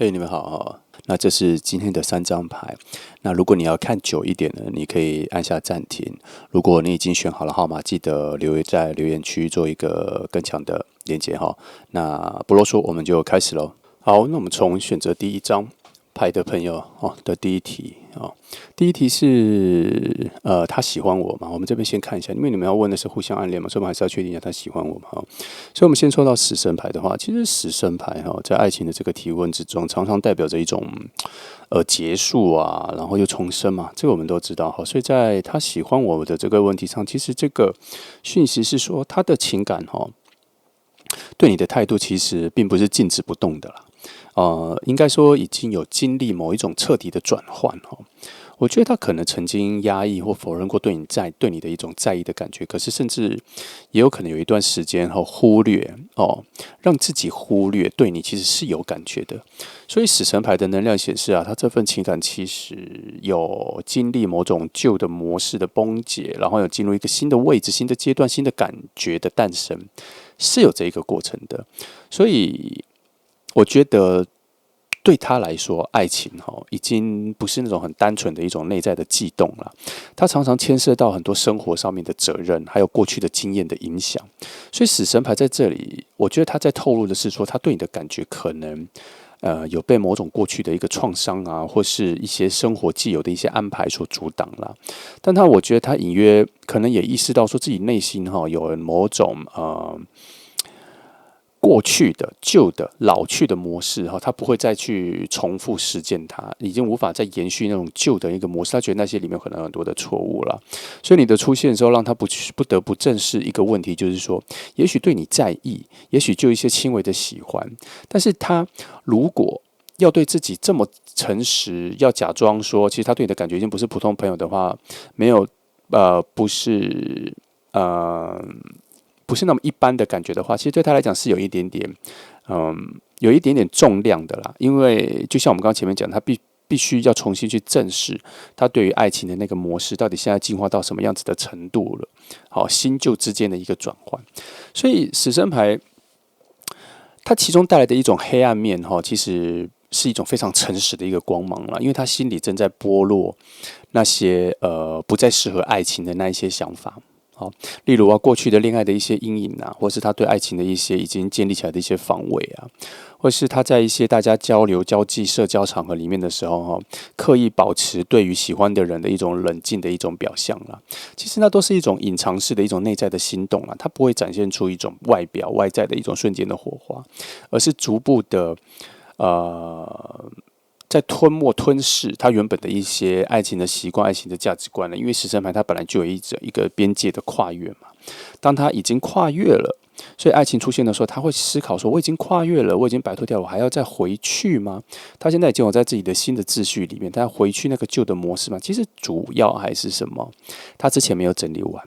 嘿，你们好哈。那这是今天的3张牌。那如果你要看久一点呢，你可以按下暂停。如果你已经选好了号码，记得在留言区做一个更强的连接哈。那不啰嗦，我们就开始喽。好，那我们从选择第一张牌的朋友的第一题第一题是他喜欢我嘛？我们这边先看一下，因为你们要问的是互相暗恋嘛，所以我们还是要确定一下他喜欢我嘛所以我们先说到死神牌的话，其实死神牌在爱情的这个提问之中，常常代表着一种结束啊，然后又重生嘛，这个我们都知道所以在他喜欢我的这个问题上，其实这个讯息是说他的情感对你的态度其实并不是静止不动的啦。应该说已经有经历某一种彻底的转换我觉得他可能曾经压抑或否认过对你的一种在意的感觉，可是甚至也有可能有一段时间忽略让自己忽略对你其实是有感觉的。所以死神牌的能量显示他这份情感其实有经历某种旧的模式的崩解，然后有进入一个新的位置、新的阶段、新的感觉的诞生，是有这一个过程的。所以我觉得对他来说，爱情已经不是那种很单纯的一种内在的悸动了，它常常牵涉到很多生活上面的责任，还有过去的经验的影响。所以死神牌在这里，我觉得他在透露的是说，他对你的感觉可能有被某种过去的一个创伤啊，或是一些生活既有的一些安排所阻挡了。但我觉得他隐约可能也意识到说自己内心有某种过去的、旧的、老去的模式他不会再去重复实践它，已经无法再延续那种旧的一个模式。他觉得那些里面可能有很多的错误了，所以你的出现之后，让他不得不正视一个问题，就是说，也许对你在意，也许就一些轻微的喜欢，但是他如果要对自己这么诚实，要假装说，其实他对你的感觉已经不是普通朋友的话，没有不是不是那么一般的感觉的话，其实对他来讲是有一点点，有一点点重量的啦。因为就像我们刚刚前面讲，他必须要重新去正视他对于爱情的那个模式，到底现在进化到什么样子的程度了。好，新旧之间的一个转换。所以死神牌它其中带来的一种黑暗面其实是一种非常诚实的一个光芒啦，因为他心里正在剥落那些不再适合爱情的那一些想法。例如过去的恋爱的一些阴影啊，或是他对爱情的一些已经建立起来的一些防卫啊，或是他在一些大家交流、交际、社交场合里面的时候刻意保持对于喜欢的人的一种冷静的一种表象啦。其实那都是一种隐藏式的一种内在的心动啦，它不会展现出一种外在的一种瞬间的火花，而是逐步的在吞没吞噬他原本的一些爱情的习惯、爱情的价值观了。因为死神牌它本来就有一个边界的跨越嘛，当他已经跨越了，所以爱情出现的时候，他会思考说：我已经跨越了，我已经摆脱掉，我还要再回去吗？他现在已经有在自己的新的秩序里面，他要回去那个旧的模式嘛？其实主要还是什么？他之前没有整理完。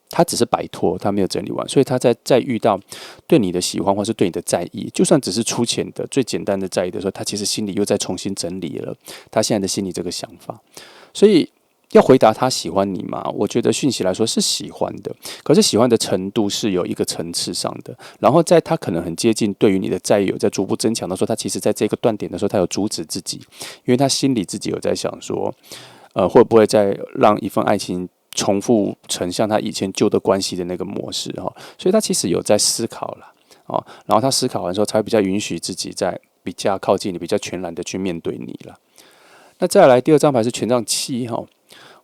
他只是摆脱，他没有整理完，所以他在遇到对你的喜欢或是对你的在意，就算只是粗浅的、最简单的在意的时候，他其实心里又在重新整理了他现在的心里这个想法。所以要回答他喜欢你吗？我觉得讯息来说是喜欢的，可是喜欢的程度是有一个层次上的。然后在他可能很接近对于你的在意有在逐步增强的时候，他其实在这个断点的时候，他有阻止自己，因为他心里自己有在想说，会不会再让一份爱情重复成像他以前旧的关系的那个模式所以他其实有在思考了然后他思考完之后，才会比较允许自己在比较靠近你、比较全然的去面对你了。那再来第二张牌是权杖七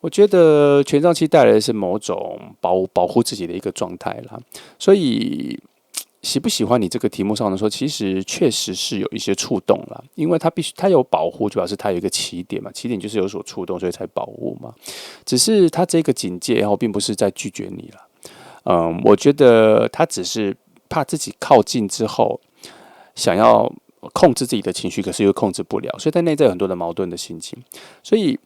我觉得权杖七带来的是某种保护自己的一个状态啦，所以喜不喜欢你这个题目上的说，其实确实是有一些触动了，因为他有保护，就表示他有一个起点嘛，起点就是有所触动，所以才保护嘛。只是他这个警戒并不是在拒绝你了，我觉得他只是怕自己靠近之后，想要控制自己的情绪，可是又控制不了，所以在内在有很多的矛盾的心情。所以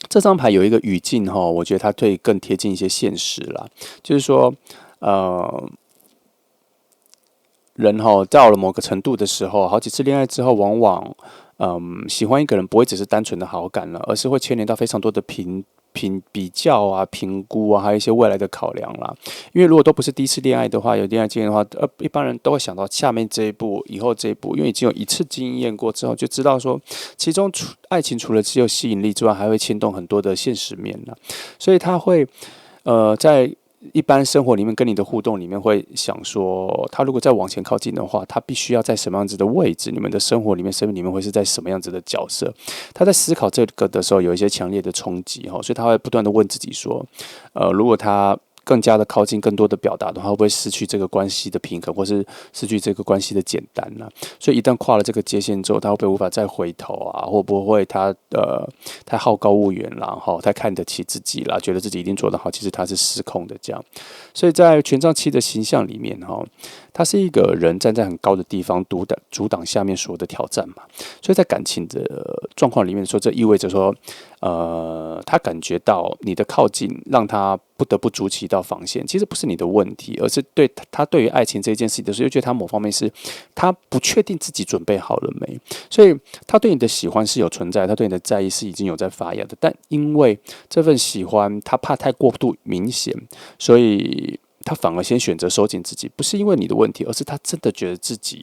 这张牌有一个语境我觉得它会更贴近一些现实啦，就是说，人到了某个程度的时候，好几次恋爱之后，往往喜欢一个人不会只是单纯的好感了，而是会牵连到非常多的比较啊、评估啊，还有一些未来的考量啦。因为如果都不是第一次恋爱的话，有恋爱经验的话，一般人都会想到下面这一步、以后这一步，因为已经有一次经验过之后，就知道说，其中爱情除了只有吸引力之外，还会牵动很多的现实面啦。所以他会在一般生活里面跟你的互动里面会想说，他如果再往前靠近的话，他必须要在什么样子的位置？你们的生活里面、生命里面会是在什么样子的角色？他在思考这个的时候，有一些强烈的冲击哈，所以他会不断的问自己说，如果他更加的靠近更多的表达的话，会不会失去这个关系的平衡，或是失去这个关系的简单呢？所以一旦跨了这个界限之后，他会不会无法再回头啊？会不会他太好高骛远啦，太看得起自己啦，觉得自己一定做得好，其实他是失控的这样。所以在权杖七的形象里面他是一个人站在很高的地方阻挡下面所有的挑战嘛。所以在感情的状况里面说，这意味着说，他感觉到你的靠近让他不得不筑起一道防线，其实不是你的问题，而是对于爱情这件事情的时候，又觉得他某方面是他不确定自己准备好了没，所以他对你的喜欢是有存在，他对你的在意是已经有在发芽的，但因为这份喜欢他怕太过度明显，所以他反而先选择收紧自己，不是因为你的问题，而是他真的觉得自己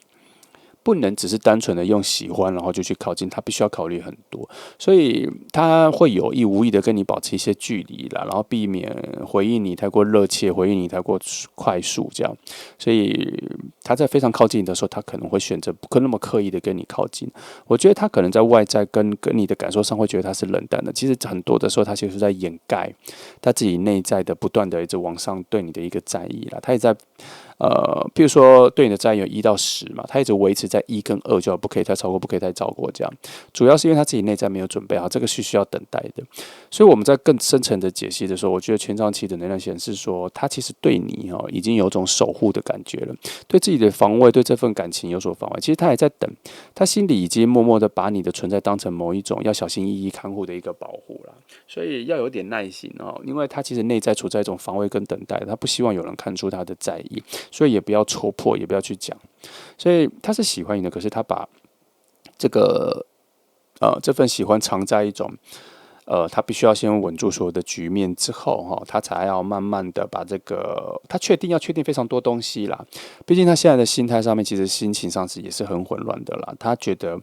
不能只是单纯的用喜欢，然后就去靠近，他必须要考虑很多，所以他会有意无意的跟你保持一些距离啦，然后避免回应你太过热切，回应你太过快速这样，所以他在非常靠近你的时候，他可能会选择不那么刻意的跟你靠近。我觉得他可能在外在跟你的感受上会觉得他是冷淡的，其实很多的时候他其实是在掩盖他自己内在的不断的一直往上对你的一个在意啦，他也在。譬如说对你的在意有1到10嘛，他一直维持在1跟2就好，不可以太超过，不可以太超过这样。主要是因为他自己内在没有准备好，这个是需要等待的。所以我们在更深层的解析的时候，我觉得权杖七的能量显示说，他其实对你已经有种守护的感觉了，对自己的防卫，对这份感情有所防卫。其实他也在等，他心里已经默默的把你的存在当成某一种要小心翼翼看护的一个保护了。所以要有点耐心因为他其实内在处在一种防卫跟等待，他不希望有人看出他的在意，所以也不要戳破，也不要去讲。所以他是喜欢你的，可是他把这份喜欢藏在一种他必须要先稳住所有的局面之后他才要慢慢的把这个他确定非常多东西啦。毕竟他现在的心态上面，其实心情上也是很混乱的啦。他觉得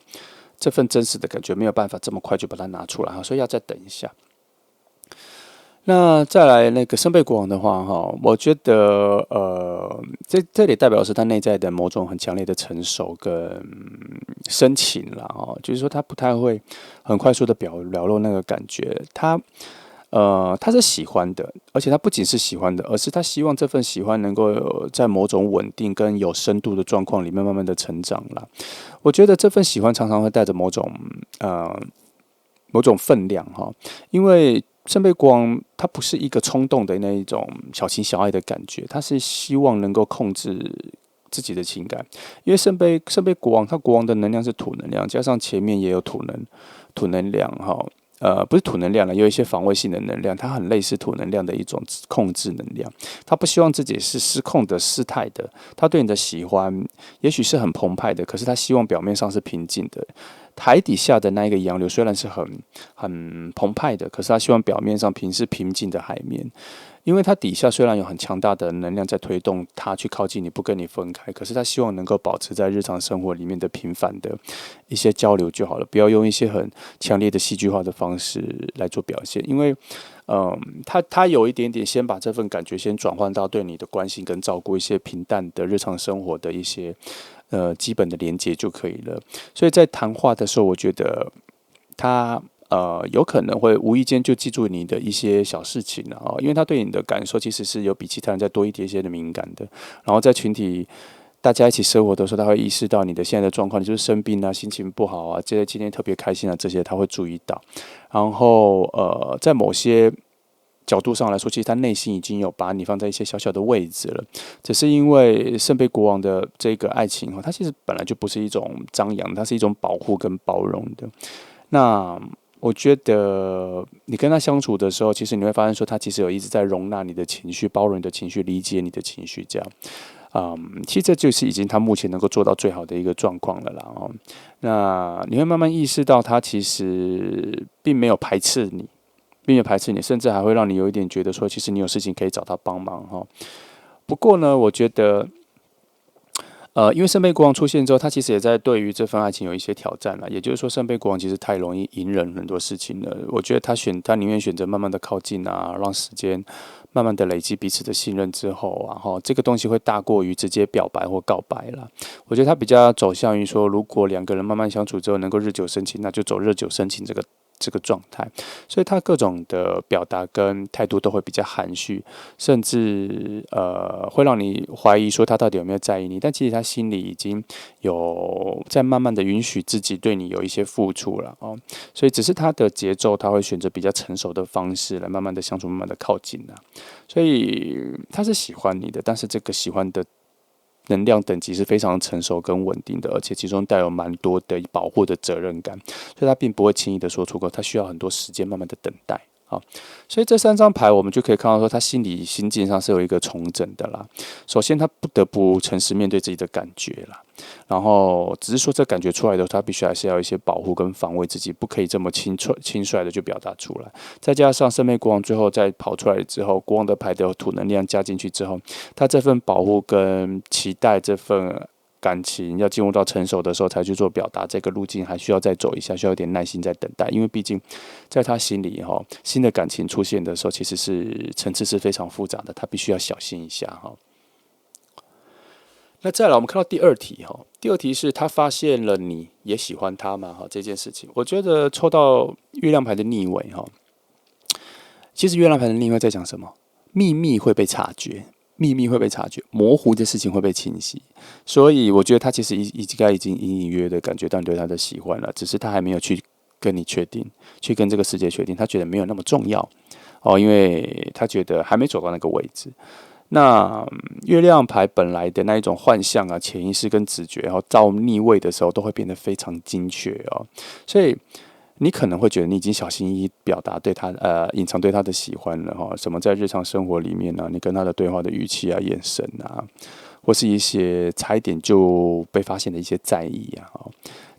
这份真实的感觉没有办法这么快就把它拿出来，所以要再等一下。那再来那个圣杯国王的话我觉得这里代表的是他内在的某种很强烈的成熟跟深情啦就是说他不太会很快速的表露那个感觉，他是喜欢的，而且他不仅是喜欢的，而是他希望这份喜欢能够在某种稳定跟有深度的状况里面慢慢的成长啦。我觉得这份喜欢常常会带着某种分量因为圣杯国王他不是一个冲动的那一种小情小爱的感觉，他是希望能够控制自己的情感。因为圣杯国王，他国王的能量是土能量，加上前面也有土能量不是土能量了，有一些防卫性的能量，它很类似土能量的一种控制能量。他不希望自己是失控的、失态的。他对你的喜欢也许是很澎湃的，可是他希望表面上是平静的。海底下的那一个洋流虽然是很澎湃的，可是他希望表面上是平静的海面。因为它底下虽然有很强大的能量在推动它去靠近你，不跟你分开，可是他希望能够保持在日常生活里面的平凡的一些交流就好了，不要用一些很强烈的戏剧化的方式来做表现。因为他有一点点先把这份感觉先转换到对你的关心跟照顾，一些平淡的日常生活的一些基本的连接就可以了。所以在谈话的时候，我觉得他有可能会无意间就记住你的一些小事情因为他对你的感受其实是有比其他人再多一些的敏感的。然后在群体大家一起生活的时候，他会意识到你的现在的状况，你就是生病啊、心情不好啊、今天特别开心啊，这些他会注意到。然后在某些角度上来说，其实他内心已经有把你放在一些小小的位置了，只是因为圣杯国王的这个爱情它其实本来就不是一种张扬，它是一种保护跟包容的。那我觉得你跟他相处的时候，其实你会发现说，他其实有一直在容纳你的情绪，包容你的情绪，理解你的情绪，这样。其实这就是已经他目前能够做到最好的一个状况了啦那你会慢慢意识到，他其实并没有排斥你，并且排斥你，甚至还会让你有一点觉得说，其实你有事情可以找他帮忙哈。不过呢，我觉得。因为圣杯国王出现之后，他其实也在对于这份爱情有一些挑战了。也就是说，圣杯国王其实太容易隐忍很多事情了。我觉得他宁愿选择慢慢的靠近啊，让时间慢慢的累积彼此的信任之后啊，这个东西会大过于直接表白或告白啦。我觉得他比较走向于说，如果两个人慢慢相处之后能够日久生情，那就走日久生情这个状态，所以他各种的表达跟态度都会比较含蓄，甚至会让你怀疑说他到底有没有在意你，但其实他心里已经有在慢慢的允许自己对你有一些付出了哦，所以只是他的节奏他会选择比较成熟的方式来慢慢的相处，慢慢的靠近啊，所以他是喜欢你的，但是这个喜欢的能量等级是非常成熟跟稳定的，而且其中带有蛮多的保护的责任感，所以他并不会轻易的说出口，他需要很多时间慢慢的等待。好，所以这3张牌我们就可以看到说，他心境上是有一个重整的啦。首先，他不得不诚实面对自己的感觉啦，然后只是说这感觉出来的，他必须还是要有一些保护跟防卫自己，不可以这么轻率的就表达出来。再加上圣杯国王最后再跑出来之后，国王的牌的土能量加进去之后，他这份保护跟期待这份感情要进入到成熟的时候才去做表达，这个路径还需要再走一下，需要有点耐心在等待，因为毕竟在他心里新的感情出现的时候，其实是层次是非常复杂的，他必须要小心一下哈。那再来，我们看到第二题哈，第二题是他发现了你也喜欢他嘛哈这件事情，我觉得抽到月亮牌的逆位哈，其实月亮牌的逆位在讲什么？秘密会被察觉。秘密会被察觉，模糊的事情会被清晰，所以我觉得他其实已经隐隐约约的感觉到你对他的喜欢了，只是他还没有去跟你确定，去跟这个世界确定，他觉得没有那么重要哦，因为他觉得还没走到那个位置。那月亮牌本来的那一种幻象啊、潜意识跟直觉，然后到逆位的时候都会变得非常精确哦，所以。你可能会觉得你已经小心翼翼表达对他隐藏对他的喜欢了哈，什么在日常生活里面呢、你跟他的对话的语气啊、眼神啊，或是一些差一点就被发现的一些在意啊，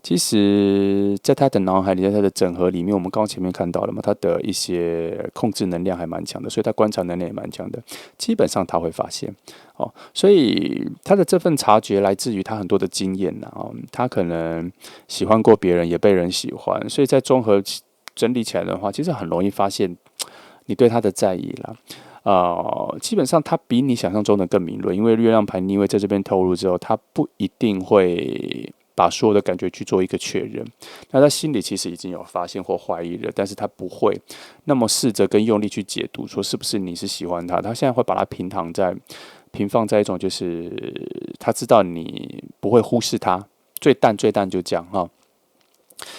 其实，在他的脑海里，在他的整合里面，我们刚刚前面看到了嘛，他的一些控制能量还蛮强的，所以他观察能力也蛮强的。基本上他会发现，所以他的这份察觉来自于他很多的经验呐，他可能喜欢过别人，也被人喜欢，所以在综合整理起来的话，其实很容易发现你对他的在意啦。基本上他比你想象中的更敏锐，因为月亮牌逆位在这边透露之后，他不一定会把所有的感觉去做一个确认，那他心里其实已经有发现或怀疑了，但是他不会那么试着跟用力去解读，说是不是你是喜欢他，他现在会把它平放在一种就是他知道你不会忽视他，最淡就这样哈。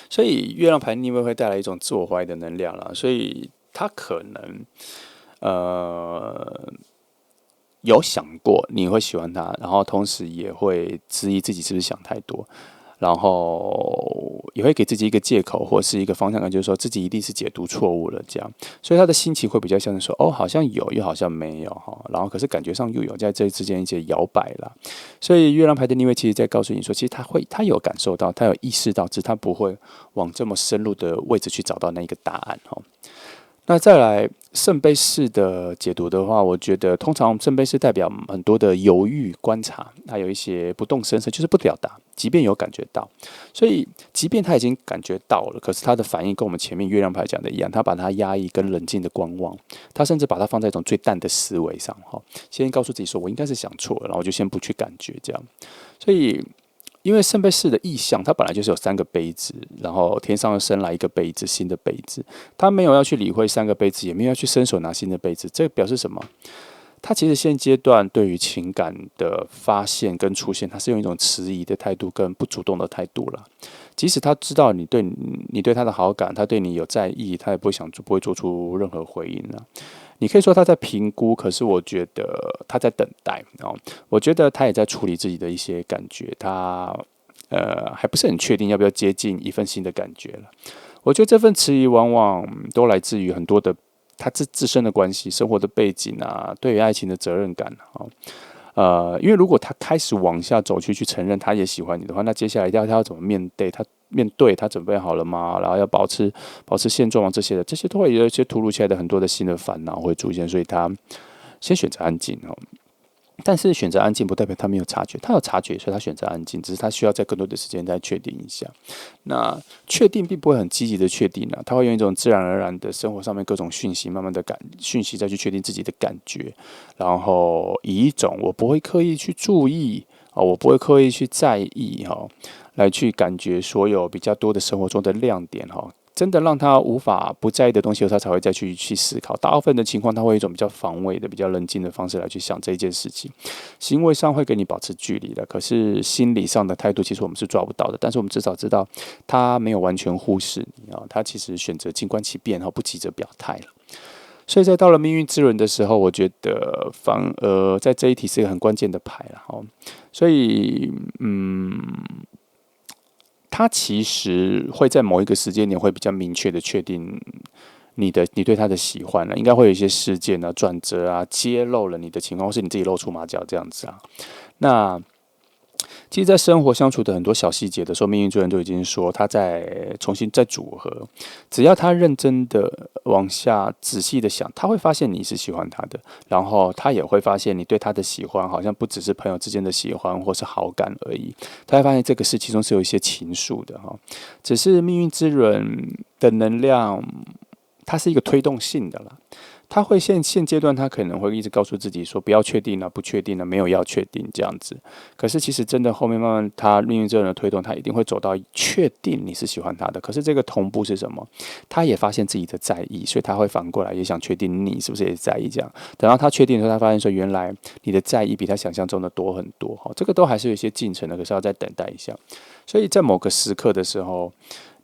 所以月亮牌逆位会带来一种自我怀疑的能量啦，所以他可能有想过你会喜欢他，然后同时也会质疑自己是不是想太多，然后也会给自己一个借口或是一个方向感，就是说自己一定是解读错误了这样，所以他的心情会比较像是说，哦，好像有，又好像没有哈，然后可是感觉上又有，在这之间一些摇摆啦。所以月亮牌的逆位其实在告诉你说，其实他有感受到，他有意识到，只是他不会往这么深入的位置去找到那一个答案哈。那再来圣杯四的解读的话，我觉得通常圣杯四代表很多的犹豫、观察，还有一些不动声色，就是不表达，即便有感觉到，所以即便他已经感觉到了，可是他的反应跟我们前面月亮牌讲的一样，他把它压抑跟冷静的观望，他甚至把它放在一种最淡的思维上，先告诉自己说我应该是想错了，然后我就先不去感觉这样，所以。因为圣杯四的意象，它本来就是有3个杯子，然后天上又升来一个杯子，新的杯子，他没有要去理会3个杯子，也没有要去伸手拿新的杯子，这表示什么？他其实现阶段对于情感的发现跟出现，他是用一种迟疑的态度跟不主动的态度了。即使他知道你对他的好感，他对你有在意，他也不会做出任何回应了。你可以说他在评估，可是我觉得他在等待哦。我觉得他也在处理自己的一些感觉，他还不是很确定要不要接近一份新的感觉了。我觉得这份迟疑往往都来自于很多的他自身的关系、生活的背景啊，对于爱情的责任感因为如果他开始往下走去承认他也喜欢你的话，那接下来他要怎么面对他面对，他准备好了吗？然后要保持现状吗？这些都会有一些突如其来的很多的新的烦恼会出现，所以他先选择安静哦。但是选择安静不代表他没有察觉，他有察觉，所以他选择安静，只是他需要在更多的时间再确定一下。那确定并不会很积极的确定啊，他会用一种自然而然的生活上面各种讯息，慢慢的讯息再去确定自己的感觉，然后以一种我不会刻意去注意我不会刻意去在意来去感觉所有比较多的生活中的亮点真的让他无法不在意的东西，他才会再去思考。大部分的情况，他会有一种比较防卫的、比较冷静的方式来去想这一件事情。行为上会跟你保持距离的，可是心理上的态度，其实我们是抓不到的。但是我们至少知道，他没有完全忽视你他其实选择静观其变，不急着表态了。所以在到了命运之轮的时候，我觉得反而在这一题是一个很关键的牌了所以，他其实会在某一个时间点会比较明确的确定你对他的喜欢了，应该会有一些事件转折揭露了你的情况，或是你自己露出马脚这样子那其实，在生活相处的很多小细节的时候，命运之人都已经说他在重新再组合，只要他认真的往下仔细的想，他会发现你是喜欢他的，然后他也会发现你对他的喜欢好像不只是朋友之间的喜欢或是好感而已，他会发现这个是其中是有一些情愫的只是命运之轮的能量，它是一个推动性的啦。他会现阶段，他可能会一直告诉自己说不要确定了，不确定了，没有要确定这样子。可是其实真的后面慢慢，他命运之轮的推动，他一定会走到确定你是喜欢他的。可是这个同步是什么？他也发现自己的在意，所以他会反过来也想确定你是不是也在意这样。等到他确定的时候，他发现说原来你的在意比他想象中的多很多这个都还是有一些进程的，可是要再等待一下。所以在某个时刻的时候，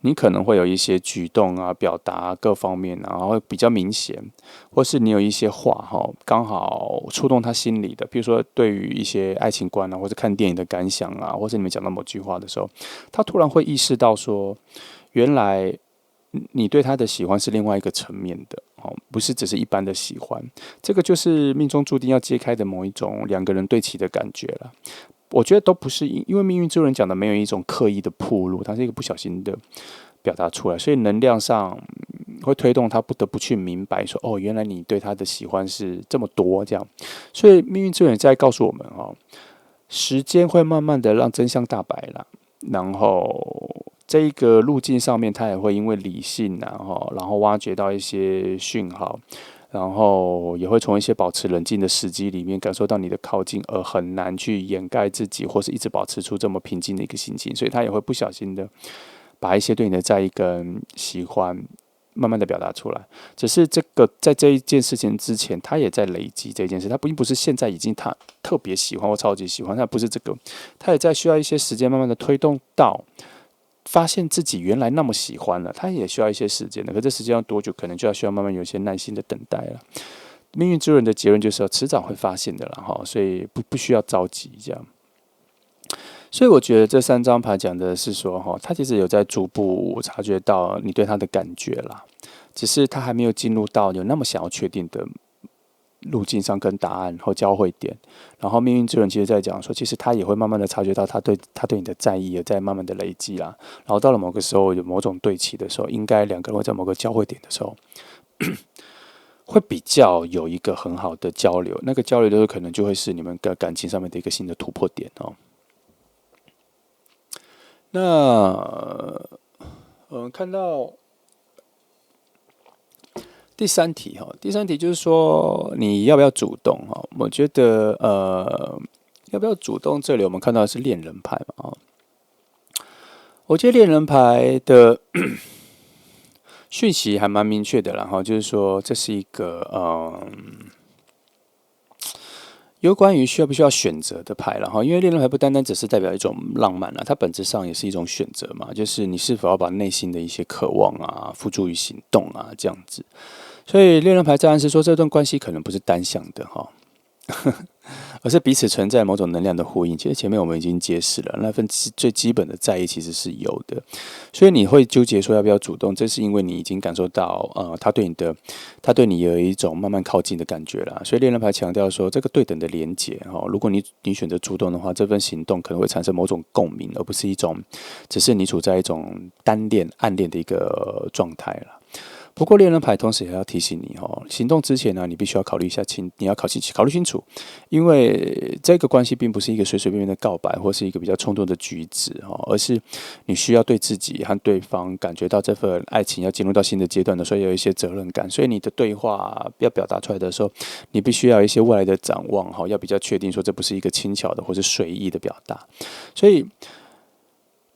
你可能会有一些举动表达各方面然后会比较明显，或是你有一些话刚好触动他心里的，比如说对于一些爱情观或者看电影的感想或者你们讲到某句话的时候，他突然会意识到说，原来你对他的喜欢是另外一个层面的不是只是一般的喜欢，这个就是命中注定要揭开的某一种两个人对齐的感觉了。我觉得都不是因为命运之轮讲的没有一种刻意的暴露，它是一个不小心的表达出来，所以能量上会推动他不得不去明白说，原来你对他的喜欢是这么多这样。所以命运之轮在告诉我们时间会慢慢的让真相大白了，然后这一个路径上面，他也会因为理性然后挖掘到一些讯号。然后也会从一些保持冷静的时机里面感受到你的靠近，而很难去掩盖自己，或是一直保持出这么平静的一个心情，所以他也会不小心的把一些对你的在意跟喜欢慢慢的表达出来。只是这个在这一件事情之前，他也在累积这件事，他并不是现在已经他特别喜欢或超级喜欢，他不是这个，他也在需要一些时间慢慢的推动到。发现自己原来那么喜欢了，他也需要一些时间的，可这时间要多久，可能就要需要慢慢有一些耐心的等待了。命运之轮的结论就是要迟早会发现的了所以不需要着急这样。所以我觉得这3张牌讲的是说他其实有在逐步察觉到你对他的感觉啦，只是他还没有进入到有那么想要确定的路径上跟答案或交汇点，然后命运之轮其实在讲说，其实他也会慢慢的察觉到他对你的在意也在慢慢的累积啦，然后到了某个时候有某种对齐的时候，应该两个人会在某个交汇点的时候，会比较有一个很好的交流，那个交流就是可能就会是你们的感情上面的一个新的突破点那看到。第三题就是说你要不要主动我觉得要不要主动，这里我们看到的是恋人牌嘛我觉得恋人牌的讯息还蛮明确的啦就是说这是一个有关于需不需要选择的牌了因为恋人牌不单单只是代表一种浪漫它本质上也是一种选择嘛，就是你是否要把内心的一些渴望付诸于行动这样子。所以恋人牌在暗示说，这段关系可能不是单向的而是彼此存在某种能量的呼应。其实前面我们已经揭示了，那份最基本的在意其实是有的，所以你会纠结说要不要主动，这是因为你已经感受到，他对你有一种慢慢靠近的感觉了。所以恋人牌强调说，这个对等的连结，如果你选择主动的话，这份行动可能会产生某种共鸣，而不是只是你处在一种单恋、暗恋的一个状态了。不过恋人牌同时也要提醒你行动之前呢，你必须要考虑一下你要考虑清楚，因为这个关系并不是一个随随便便的告白，或是一个比较冲动的举止而是你需要对自己和对方感觉到这份爱情要进入到新的阶段的时候，有一些责任感。所以你的对话要表达出来的时候，你必须要有一些未来的展望要比较确定说这不是一个轻巧的或是随意的表达。所以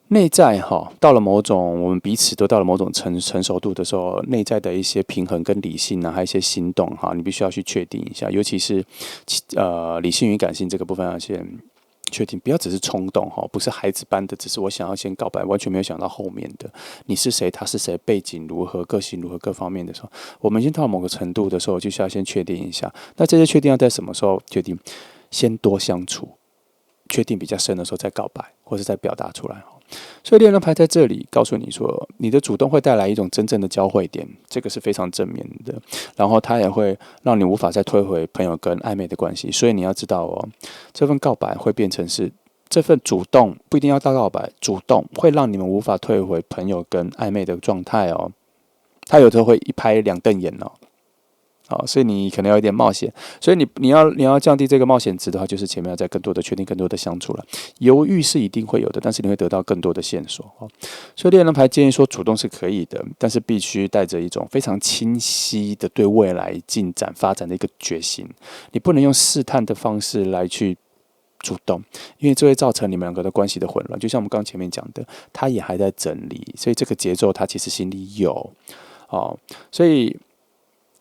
内在到了某种我们彼此都到了某种成熟度的时候，内在的一些平衡跟理性还有一些心动你必须要去确定一下，尤其是理性与感性这个部分要先确定，不要只是冲动不是孩子般的，只是我想要先告白，完全没有想到后面的你是谁，他是谁，背景如何，个性如何，各方面的时候，我们已经到了某个程度的时候，就需要先确定一下。那这些确定要在什么时候确定？先多相处，确定比较深的时候再告白，或是再表达出来。所以恋人牌在这里告诉你说，你的主动会带来一种真正的交汇点，这个是非常正面的。然后它也会让你无法再退回朋友跟暧昧的关系。所以你要知道这份告白会变成是这份主动，不一定要到告白，主动会让你们无法退回朋友跟暧昧的状态它有时候会一拍两瞪眼所以你可能要有点冒险，所以你要降低这个冒险值的话，就是前面要再更多的确定、更多的相处了。犹豫是一定会有的，但是你会得到更多的线索所以恋人牌建议说，主动是可以的，但是必须带着一种非常清晰的对未来进展发展的一个决心。你不能用试探的方式来去主动，因为这会造成你们两个的关系的混乱。就像我们刚前面讲的，他也还在整理，所以这个节奏他其实心里有所以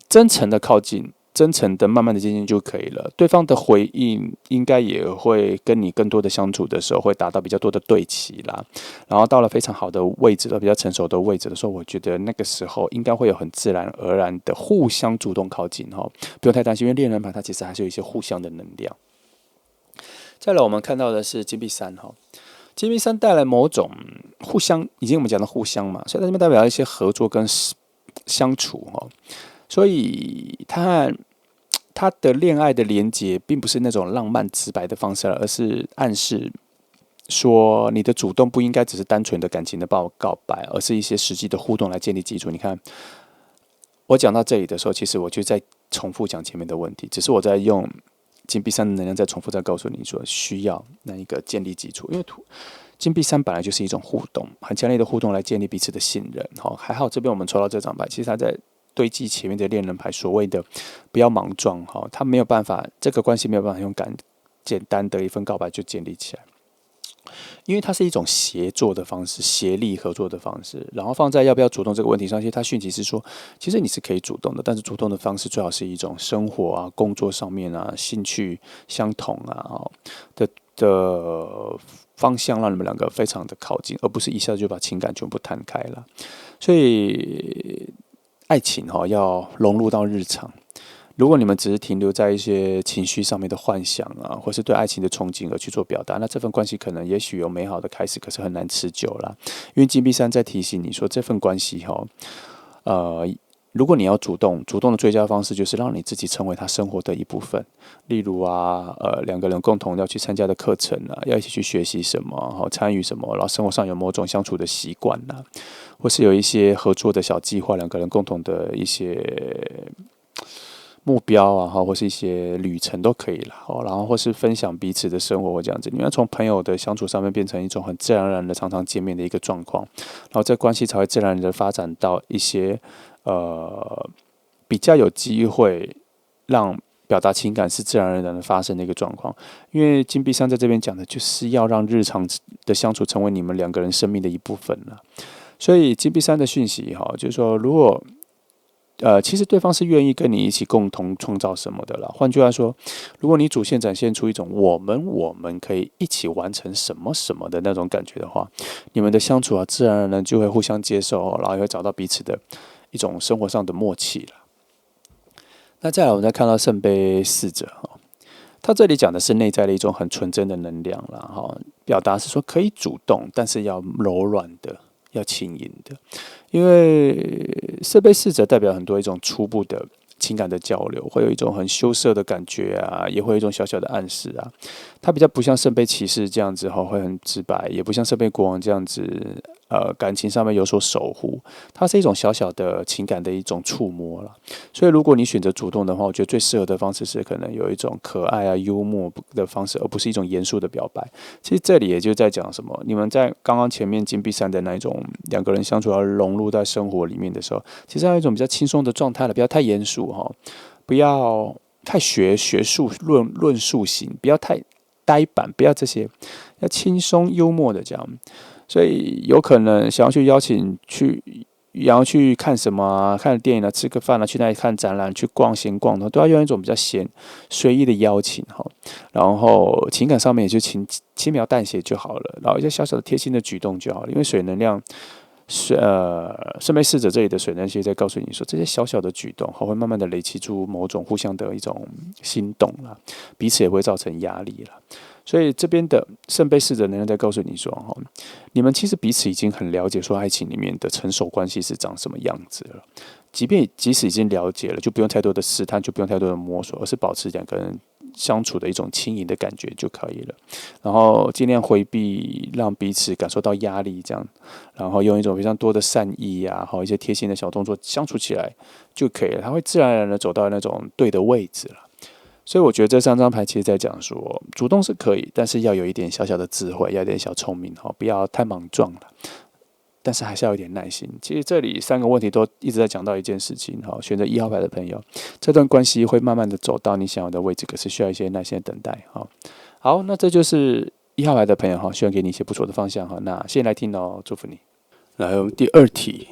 真诚的靠近，真诚的慢慢的接近就可以了。对方的回应应该也会跟你更多的相处的时候，会达到比较多的对齐啦。然后到了非常好的位置了，比较成熟的位置的时候，我觉得那个时候应该会有很自然而然的互相主动靠近不用太担心，因为恋人牌它其实还是有一些互相的能量。再来，我们看到的是金币三金币三带来某种互相，已经我们讲的互相嘛，所以它这边代表一些合作跟相处所以他的恋爱的连结并不是那种浪漫直白的方式，而是暗示说你的主动不应该只是单纯的感情的告白，而是一些实际的互动来建立基础。你看，我讲到这里的时候，其实我就在重复讲前面的问题，只是我在用金币三的能量再重复再告诉你说，需要那一个建立基础，因为金币三本来就是一种互动，很强烈的互动来建立彼此的信任。还好这边我们抽到这张牌，其实它在堆积前面的恋人牌，所谓的不要莽撞他没有办法，这个关系没有办法用简单的一份告白就建立起来，因为它是一种协作的方式，协力合作的方式。然后放在要不要主动这个问题上，其实它讯息是说，其实你是可以主动的，但是主动的方式最好是一种生活工作上面兴趣相同的方向，让你们两个非常的靠近，而不是一下子就把情感全部摊开了。所以爱情要融入到日常。如果你们只是停留在一些情绪上面的幻想或是对爱情的憧憬而去做表达，那这份关系可能也许有美好的开始，可是很难持久啦。因为金币三在提醒你说，这份关系如果你要主动的最佳方式就是让你自己成为他生活的一部分。例如两个人共同要去参加的课程要一起去学习什么，参与什么，然后生活上有某种相处的习惯或是有一些合作的小计划，两个人共同的一些目标或是一些旅程都可以了然后或是分享彼此的生活或这样子，你要从朋友的相处上面变成一种很自然而然的常常见面的一个状况，然后这关系才会自然的发展到一些比较有机会让表达情感是自然而然的发生的一个状况。因为金币三在这边讲的就是要让日常的相处成为你们两个人生命的一部分了。所以金币三的讯息就是说，如果其实对方是愿意跟你一起共同创造什么的啦。换句话说，如果你主线展现出一种我们可以一起完成什么什么的那种感觉的话，你们的相处自然而然就会互相接受然后也会找到彼此的一种生活上的默契了。那再来，我们再看到圣杯四者他这里讲的是内在的一种很纯真的能量啦，哈，表达是说可以主动，但是要柔软的，要轻盈的，因为圣杯侍者代表很多一种初步的情感的交流，会有一种很羞涩的感觉啊，也会有一种小小的暗示啊。它比较不像圣杯骑士这样子哈，会很直白，也不像圣杯国王这样子，感情上面有所守护。它是一种小小的情感的一种触摸了。所以如果你选择主动的话，我觉得最适合的方式是可能有一种可爱啊、幽默的方式，而不是一种严肃的表白。其实这里也就在讲什么，你们在刚刚前面金币三的那一种两个人相处要融入在生活里面的时候，其实还有一种比较轻松的状态了，不要太严肃哈，不要太学术论述型，不要太呆板，不要这些，要轻松幽默的这样。所以有可能想要去邀请去，然后去看什么啊，看电影啊，吃个饭啊，去那里看展览，去逛闲逛的，都要用一种比较随意的邀请哈。然后情感上面也就轻描淡写就好了，然后一些小小的贴心的举动就好了。因为水能量圣杯侍者这里的水能其实在告诉你说，这些小小的举动会慢慢的累积出某种互相的一种心动啦，彼此也不会造成压力啦。所以这边的圣杯侍者能量在告诉你说，你们其实彼此已经很了解，说爱情里面的成熟关系是长什么样子了。即使已经了解了，就不用太多的试探，就不用太多的摸索，而是保持两个人相处的一种轻盈的感觉就可以了。然后尽量回避让彼此感受到压力，这样，然后用一种非常多的善意啊，一些贴心的小动作相处起来就可以了。他会自然而然的走到那种对的位置了。所以我觉得这三张牌其实在讲说，主动是可以，但是要有一点小小的智慧，要有点小聪明，不要太莽撞了。但是还是要有点耐心。其实这里三个问题都一直在讲到一件事情，选择1号牌的朋友，这段关系会慢慢的走到你想要的位置，可是需要一些耐心的等待。好，那这就是1号牌的朋友，希望给你一些不错的方向。那先来听哦，祝福你。来，我们第二题，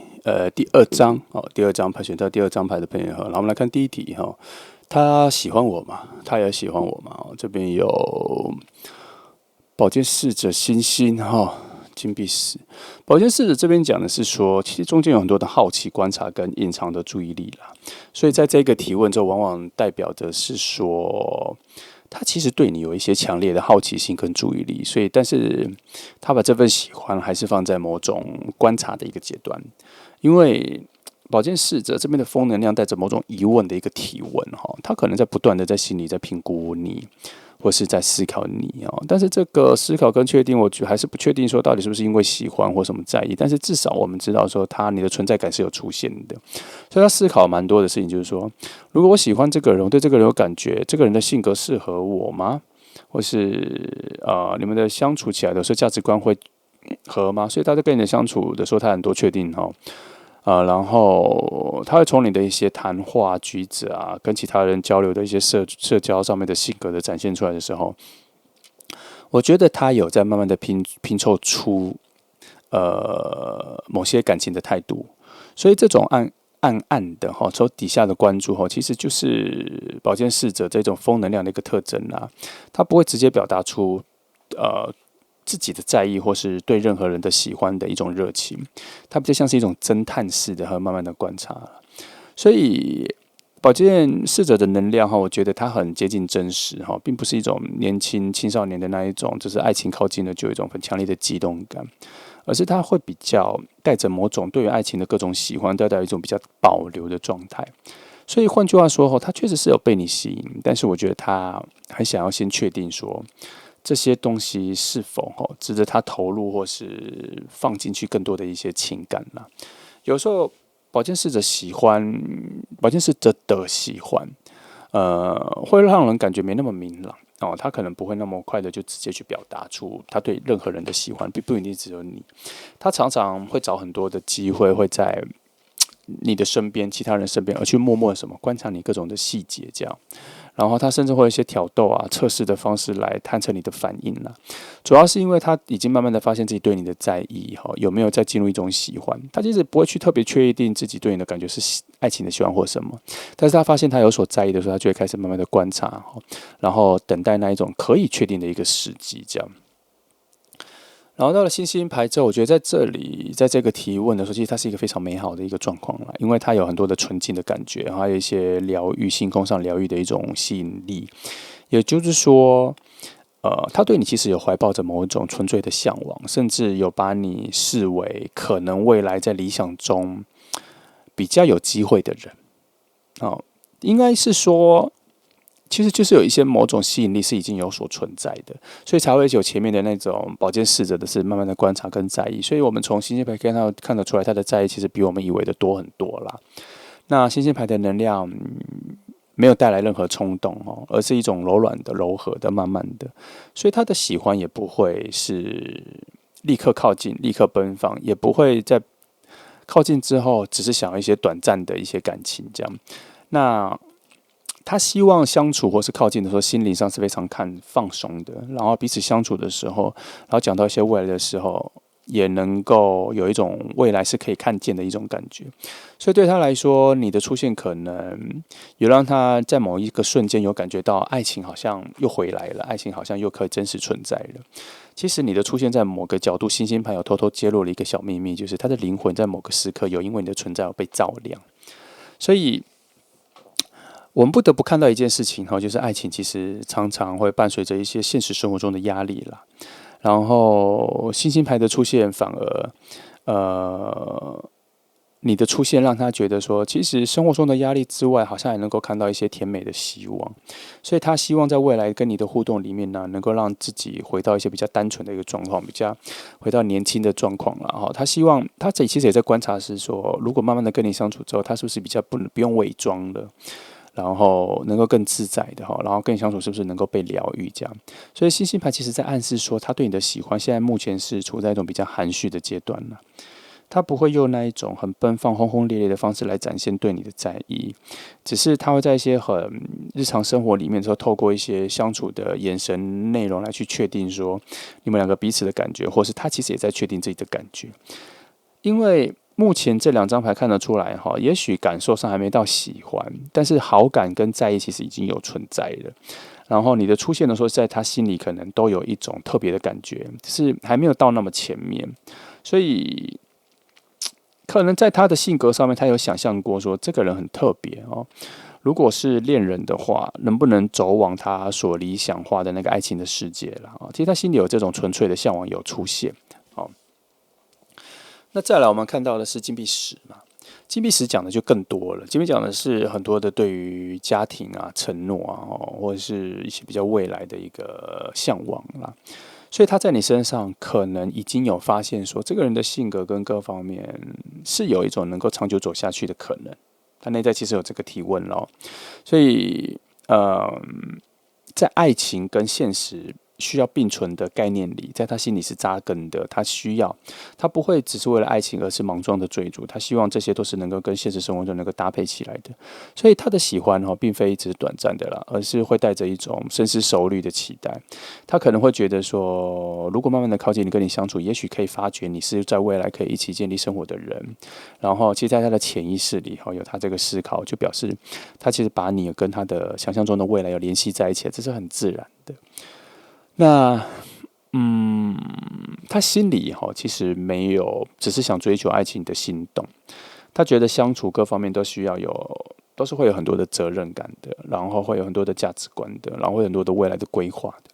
第二张第二张牌选到第二张牌的朋友，然后我们来看第一题他喜欢我嘛？他也喜欢我嘛？这边有宝剑侍者星星金币10，宝剑侍者这边讲的是说，其实中间有很多的好奇、观察跟隐藏的注意力啦。所以在这个提问中，往往代表的是说，他其实对你有一些强烈的好奇心跟注意力，所以但是他把这份喜欢还是放在某种观察的一个阶段，因为宝剑侍者这边的风能量带着某种疑问的一个提问他可能在不断的在心里在评估你，或是在思考你但是这个思考跟确定，我觉得还是不确定说到底是不是因为喜欢或什么在意，但是至少我们知道说你的存在感是有出现的，所以他思考蛮多的事情，就是说，如果我喜欢这个人，我对这个人有感觉，这个人的性格适合我吗？或是你们的相处起来的时候价值观会合吗？所以他在跟你的相处的时候，他很多确定然后他会从你的一些谈话举止啊，跟其他人交流的一些社交上面的性格的展现出来的时候，我觉得他有在慢慢的拼凑出某些感情的态度，所以这种暗的从底下的关注其实就是宝剑侍者这种风能量的一个特征啊，他不会直接表达出自己的在意或是对任何人的喜欢的一种热情，它比较像是一种侦探式的和慢慢的观察。所以宝剑侍者的能量我觉得它很接近真实并不是一种青少年的那一种，就是爱情靠近了就有一种很强烈的激动感，而是它会比较带着某种对于爱情的各种喜欢，带有一种比较保留的状态。所以换句话说他确实是有被你吸引，但是我觉得他还想要先确定说，这些东西是否值得他投入，或是放进去更多的一些情感啦。有时候宝剑侍者的喜欢，会让人感觉没那么明朗他可能不会那么快的就直接去表达出他对任何人的喜欢，不一定只有你。他常常会找很多的机会，会在你的身边、其他人身边，而去默默观察你各种的细节，这样。然后他甚至会有一些挑逗啊、测试的方式来探测你的反应啦。主要是因为他已经慢慢的发现自己对你的在意有没有再进入一种喜欢。他其实不会去特别确定自己对你的感觉是爱情的喜欢或什么，但是他发现他有所在意的时候，他就会开始慢慢的观察然后等待那一种可以确定的一个时机，这样。然后到了星星牌之后，我觉得在这里，在这个提问的时候，其实它是一个非常美好的一个状况啦，因为它有很多的纯净的感觉，还有一些疗愈、星空上疗愈的一种吸引力，也就是说，他对你其实有怀抱着某一种纯粹的向往，甚至有把你视为可能未来在理想中比较有机会的人。应该是说，其实就是有一些某种吸引力是已经有所存在的，所以才会有前面的那种宝剑侍者的是慢慢的观察跟在意。所以我们从星星牌看得出来，他的在意其实比我们以为的多很多啦。那星星牌的能量没有带来任何冲动而是一种柔软的、柔和的、慢慢的，所以他的喜欢也不会是立刻靠近、立刻奔放，也不会在靠近之后只是想要一些短暂的一些感情这样。那他希望相处或是靠近的时候，心灵上是非常放松的，然后彼此相处的时候，然后讲到一些未来的时候，也能够有一种未来是可以看见的一种感觉。所以对他来说，你的出现可能有让他在某一个瞬间有感觉到爱情好像又回来了，爱情好像又可以真实存在了。其实你的出现在某个角度，星星牌有偷偷揭露了一个小秘密，就是他的灵魂在某个时刻有因为你的存在而被照亮。所以我们不得不看到一件事情就是爱情其实常常会伴随着一些现实生活中的压力啦。然后星星牌的出现反而你的出现让他觉得说，其实生活中的压力之外，好像也能够看到一些甜美的希望。所以他希望在未来跟你的互动里面呢，能够让自己回到一些比较单纯的一个状况，比较回到年轻的状况了。他希望他其实也在观察是说，如果慢慢的跟你相处之后，他是不是比较不用伪装了。然后能够更自在的然后跟你相处是不是能够被疗愈这样？所以星星牌其实在暗示说，他对你的喜欢现在目前是处在一种比较含蓄的阶段了。他不会用那一种很奔放、轰轰烈烈的方式来展现对你的在意，只是他会在一些很日常生活里面，透过一些相处的眼神内容来去确定说你们两个彼此的感觉，或是他其实也在确定自己的感觉，因为目前这两张牌看得出来也许感受上还没到喜欢，但是好感跟在意其实已经有存在了。然后你的出现的时候，在他心里可能都有一种特别的感觉，只是还没有到那么前面。所以可能在他的性格上面，他有想象过说这个人很特别如果是恋人的话，能不能走往他所理想化的那个爱情的世界了其实他心里有这种纯粹的向往有出现。那再来我们看到的是金币10嘛，金币10讲的就更多了，金币讲的是很多的对于家庭啊、承诺或者是一些比较未来的一个向往啦。所以他在你身上可能已经有发现说，这个人的性格跟各方面是有一种能够长久走下去的可能。他内在其实有这个提问咯。所以在爱情跟现实需要并存的概念里，在他心里是扎根的。他不会只是为了爱情而是莽撞的追逐，他希望这些都是能够跟现实生活中能够搭配起来的。所以他的喜欢并非只是短暂的啦，而是会带着一种深思熟虑的期待。他可能会觉得说，如果慢慢的靠近你，跟你相处，也许可以发觉你是在未来可以一起建立生活的人。然后其实在他的潜意识里有他这个思考，就表示他其实把你跟他的想象中的未来有联系在一起，这是很自然的。那他心里其实没有只是想追求爱情的心动，他觉得相处各方面都需要都是会有很多的责任感的，然后会有很多的价值观的，然后会有很多的未来的规划的。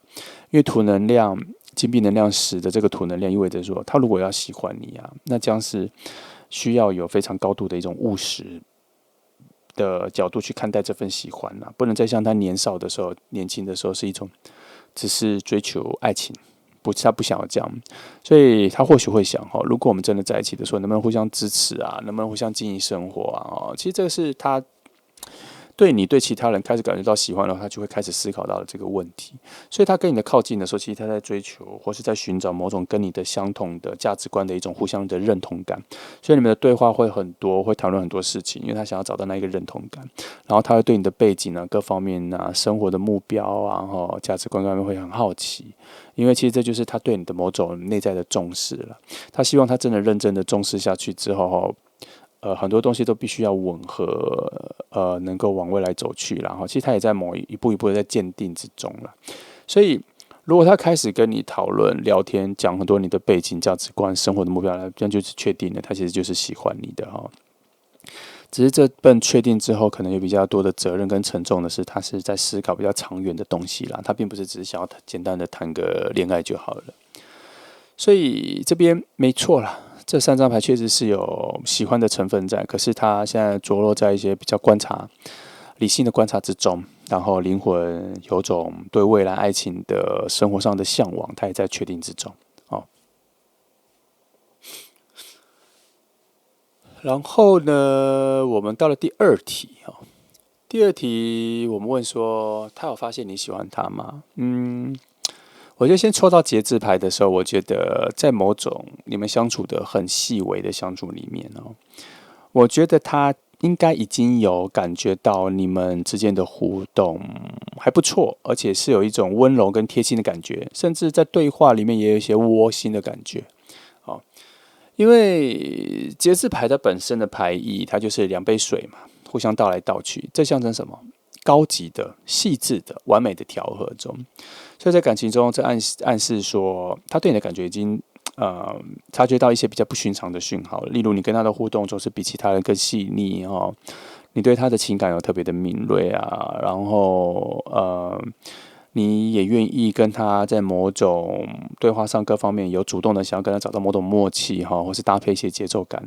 因为土能量金币能量10的这个土能量意味着说，他如果要喜欢你那将是需要有非常高度的一种务实的角度去看待这份喜欢不能再像他年轻的时候是一种只是追求爱情，他不想要这样。所以他或许会想如果我们真的在一起的时候，能不能互相支持能不能互相经营生活其实这个是他对你对其他人开始感觉到喜欢的话，他就会开始思考到了这个问题。所以他跟你的靠近的时候，其实他在追求或是在寻找某种跟你的相同的价值观的一种互相的认同感。所以你们的对话会很多，会讨论很多事情，因为他想要找到那一个认同感。然后他会对你的背景各方面生活的目标价值观方面会很好奇，因为其实这就是他对你的某种内在的重视了。他希望他真的认真的重视下去之后很多东西都必须要吻合，能够往未来走去，然后其实他也在一步一步的在鉴定之中了。所以，如果他开始跟你讨论、聊天，讲很多你的背景、价值观、生活的目标，这样就是确定了，他其实就是喜欢你的只是这份确定之后，可能有比较多的责任跟沉重的是，他是在思考比较长远的东西啦。他并不是只是想要简单的谈个恋爱就好了。所以这边没错啦，这3张牌确实是有喜欢的成分在，可是他现在着落在一些比较理性的观察之中，然后灵魂有种对未来爱情的生活上的向往，他也在确定之中。然后呢，我们到了第2题。第2题我们问说，他有发现你喜欢他吗？我觉得先抽到节制牌的时候，我觉得在某种你们相处的很细微的相处里面我觉得他应该已经有感觉到你们之间的互动还不错，而且是有一种温柔跟贴心的感觉，甚至在对话里面也有一些窝心的感觉。因为节制牌它本身的牌意，它就是2杯水嘛，互相倒来倒去，这象征什么？高级的、细致的、完美的调和中。所以在感情中，这暗示说，他对你的感觉已经察觉到一些比较不寻常的讯号，例如你跟他的互动总是比其他人更细腻你对他的情感有特别的敏锐啊，然后你也愿意跟他在某种对话上各方面有主动的想要跟他找到某种默契或是搭配一些节奏感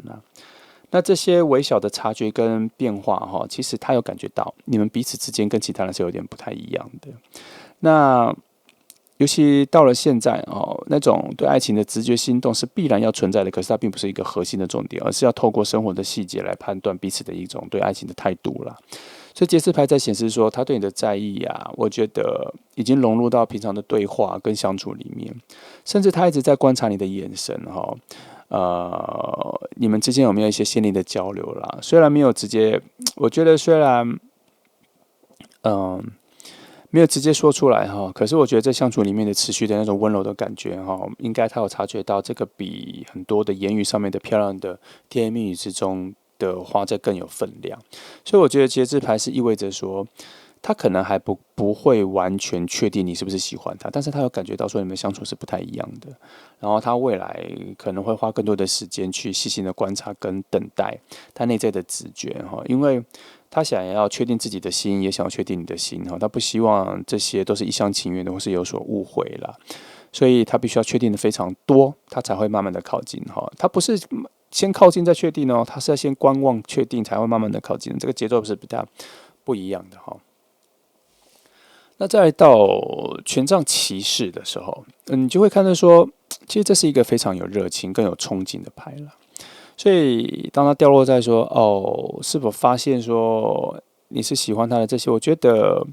那这些微小的察觉跟变化其实他有感觉到你们彼此之间跟其他人是有点不太一样的。那尤其到了现在那种对爱情的直觉心动是必然要存在的，可是它并不是一个核心的重点，而是要透过生活的细节来判断彼此的一种对爱情的态度啦。所以节制牌在显示说，他对你的在意我觉得已经融入到平常的对话跟相处里面，甚至他一直在观察你的眼神你们之间有没有一些心灵的交流啦？虽然没有直接，我觉得虽然没有直接说出来可是我觉得在相处里面的持续的那种温柔的感觉应该他有察觉到这个比很多的言语上面的漂亮的甜言蜜语之中的话，这更有分量。所以我觉得节制牌是意味着说，他可能还不会完全确定你是不是喜欢他，但是他有感觉到说你们相处是不太一样的，然后他未来可能会花更多的时间去细心的观察跟等待他内在的直觉因为他想要确定自己的心，也想要确定你的心他不希望这些都是一厢情愿的或是有所误会啦，所以他必须要确定的非常多，他才会慢慢的靠近他不是先靠近再确定他是要先观望确定才会慢慢的靠近，这个节奏是比较不一样的那再来到权杖骑士的时候，你就会看到说，其实这是一个非常有热情、更有憧憬的牌了。所以当他掉落在说，是否发现说你是喜欢他的这些，我觉得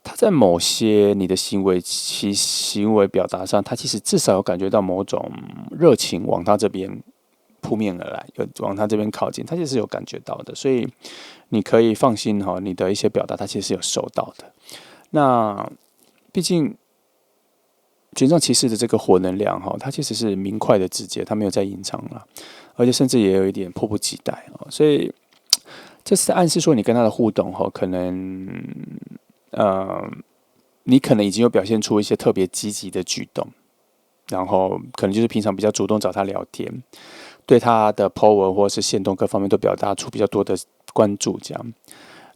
他在某些你的行为表达上，他其实至少有感觉到某种热情往他这边扑面而来，往他这边靠近，他其实有感觉到的，所以你可以放心你的一些表达他其实是有收到的。那毕竟权杖骑士的这个火能量它其实是明快的直接，它没有在隐藏了，而且甚至也有一点迫不及待所以这是暗示说你跟他的互动可能你可能已经有表现出一些特别积极的举动，然后可能就是平常比较主动找他聊天，对他的 po 文或是限动各方面都表达出比较多的关注这样，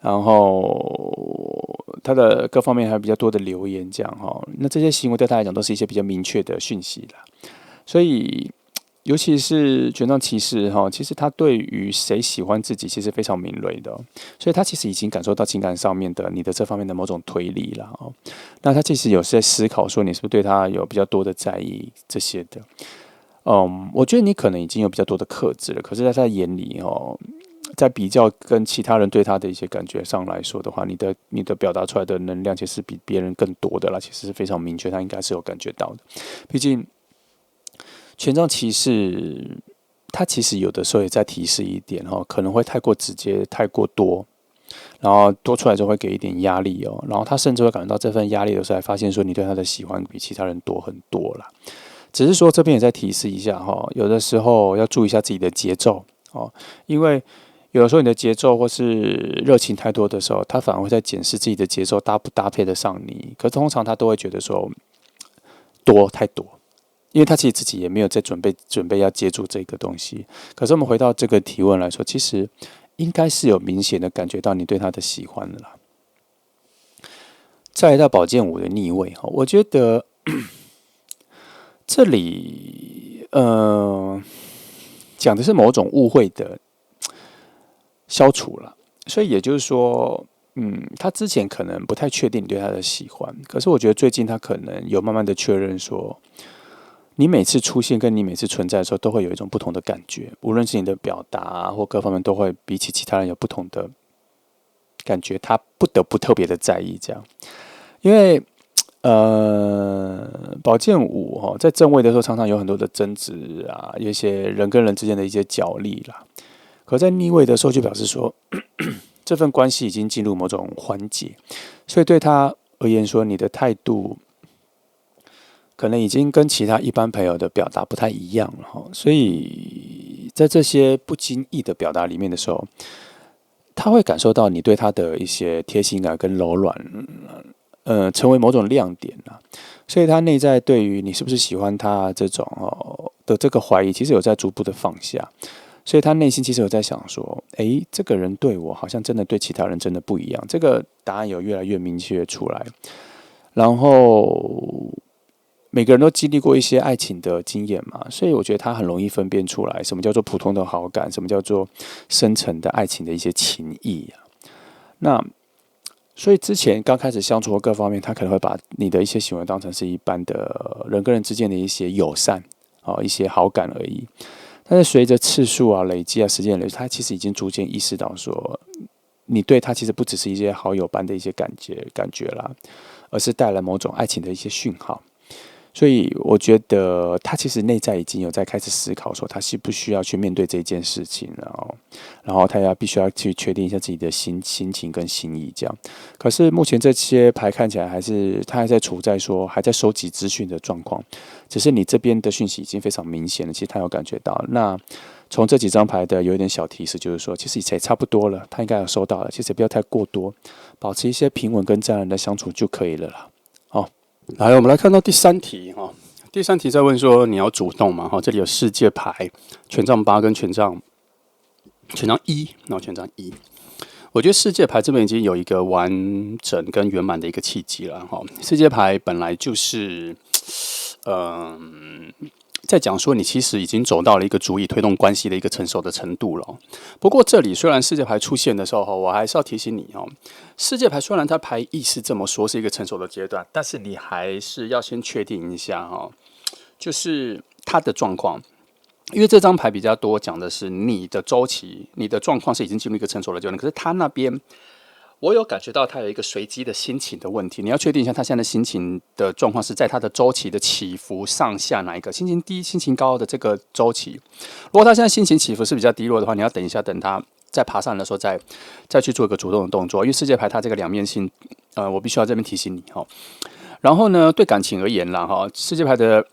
然后他的各方面还有比较多的留言这样那这些行为对他来讲都是一些比较明确的讯息啦，所以尤其是权杖骑士其实他对于谁喜欢自己其实非常敏锐的所以他其实已经感受到情感上面的你的这方面的某种推力了那他其实有在思考说你是不是对他有比较多的在意这些的我觉得你可能已经有比较多的克制了，可是在他眼里在比较跟其他人对他的一些感觉上来说的话，你的表达出来的能量其实比别人更多的啦，其实是非常明确，他应该是有感觉到的。毕竟权杖骑士，他其实有的时候也在提示一点可能会太过直接、太过多，然后多出来之后会给一点压力然后他甚至会感觉到这份压力的时候，还发现说你对他的喜欢比其他人多很多啦。只是说这边也在提示一下有的时候要注意一下自己的节奏因为有的时候你的节奏或是热情太多的时候，他反而会在检视自己的节奏搭不搭配得上你。可是通常他都会觉得说太多，因为他其实自己也没有在准备要接住这个东西。可是我们回到这个提问来说，其实应该是有明显的感觉到你对他的喜欢的啦。再来到宝剑五的逆位，我觉得这里讲的是某种误会的消除了，所以也就是说，他之前可能不太确定你对他的喜欢，可是我觉得最近他可能有慢慢的确认说，你每次出现跟你每次存在的时候，都会有一种不同的感觉，无论是你的表达或各方面，都会比起其他人有不同的感觉，他不得不特别的在意这样，因为宝剑五在正位的时候，常常有很多的争执啊，有一些人跟人之间的一些角力啦。可在逆位的时候，就表示说，这份关系已经进入某种缓解，所以对他而言说，你的态度可能已经跟其他一般朋友的表达不太一样了哈。所以在这些不经意的表达里面的时候，他会感受到你对他的一些贴心感跟柔软。成为某种亮点啊，所以他内在对于你是不是喜欢他这种的这个怀疑，其实有在逐步的放下，所以他内心其实有在想说，这个人对我好像真的对其他人真的不一样，这个答案有越来越明确出来。然后每个人都经历过一些爱情的经验嘛，所以我觉得他很容易分辨出来什么叫做普通的好感，什么叫做深层的爱情的一些情谊啊。那所以之前刚开始相处的各方面，他可能会把你的一些行为当成是一般的人跟人之间的一些友善一些好感而已。但是随着次数啊累积啊时间累积，他其实已经逐渐意识到说，你对他其实不只是一些好友般的一些感觉啦，而是带来某种爱情的一些讯号。所以我觉得他其实内在已经有在开始思考说，他需不需要去面对这件事情，然后他必须要去确定一下自己的心情跟心意这样。可是目前这些牌看起来他还在处在说还在收集资讯的状况，只是你这边的讯息已经非常明显了，其实他有感觉到。那从这几张牌的有一点小提示，就是说其实也差不多了，他应该有收到了，其实也不要太过多，保持一些平稳跟这样人的相处就可以了啦。来，我们来看到第三题哈。第三题在问说你要主动嘛？哈，这里有世界牌、权杖8跟权杖1，然后权杖1。我觉得世界牌这边已经有一个完整跟圆满的一个契机了哈。世界牌本来就是，在讲说你其实已经走到了一个足以推动关系的一个成熟的程度了。不过这里虽然世界牌出现的时候，我还是要提醒你哦，世界牌虽然它牌意是这么说是一个成熟的阶段，但是你还是要先确定一下就是它的状况。因为这张牌比较多讲的是你的周期、你的状况是已经进入一个成熟的阶段，可是他那边我有感觉到他有一个随机的心情的问题，你要确定一下他现在的心情的状况是在他的周期的起伏上下哪一个，心情低、心情高的这个周期。如果他现在心情起伏是比较低落的话，你要等一下，等他在爬上来的时候再去做一个主动的动作。因为世界牌它这个两面性，我必须要这边提醒你哈。然后呢，对感情而言啦哈，世界牌的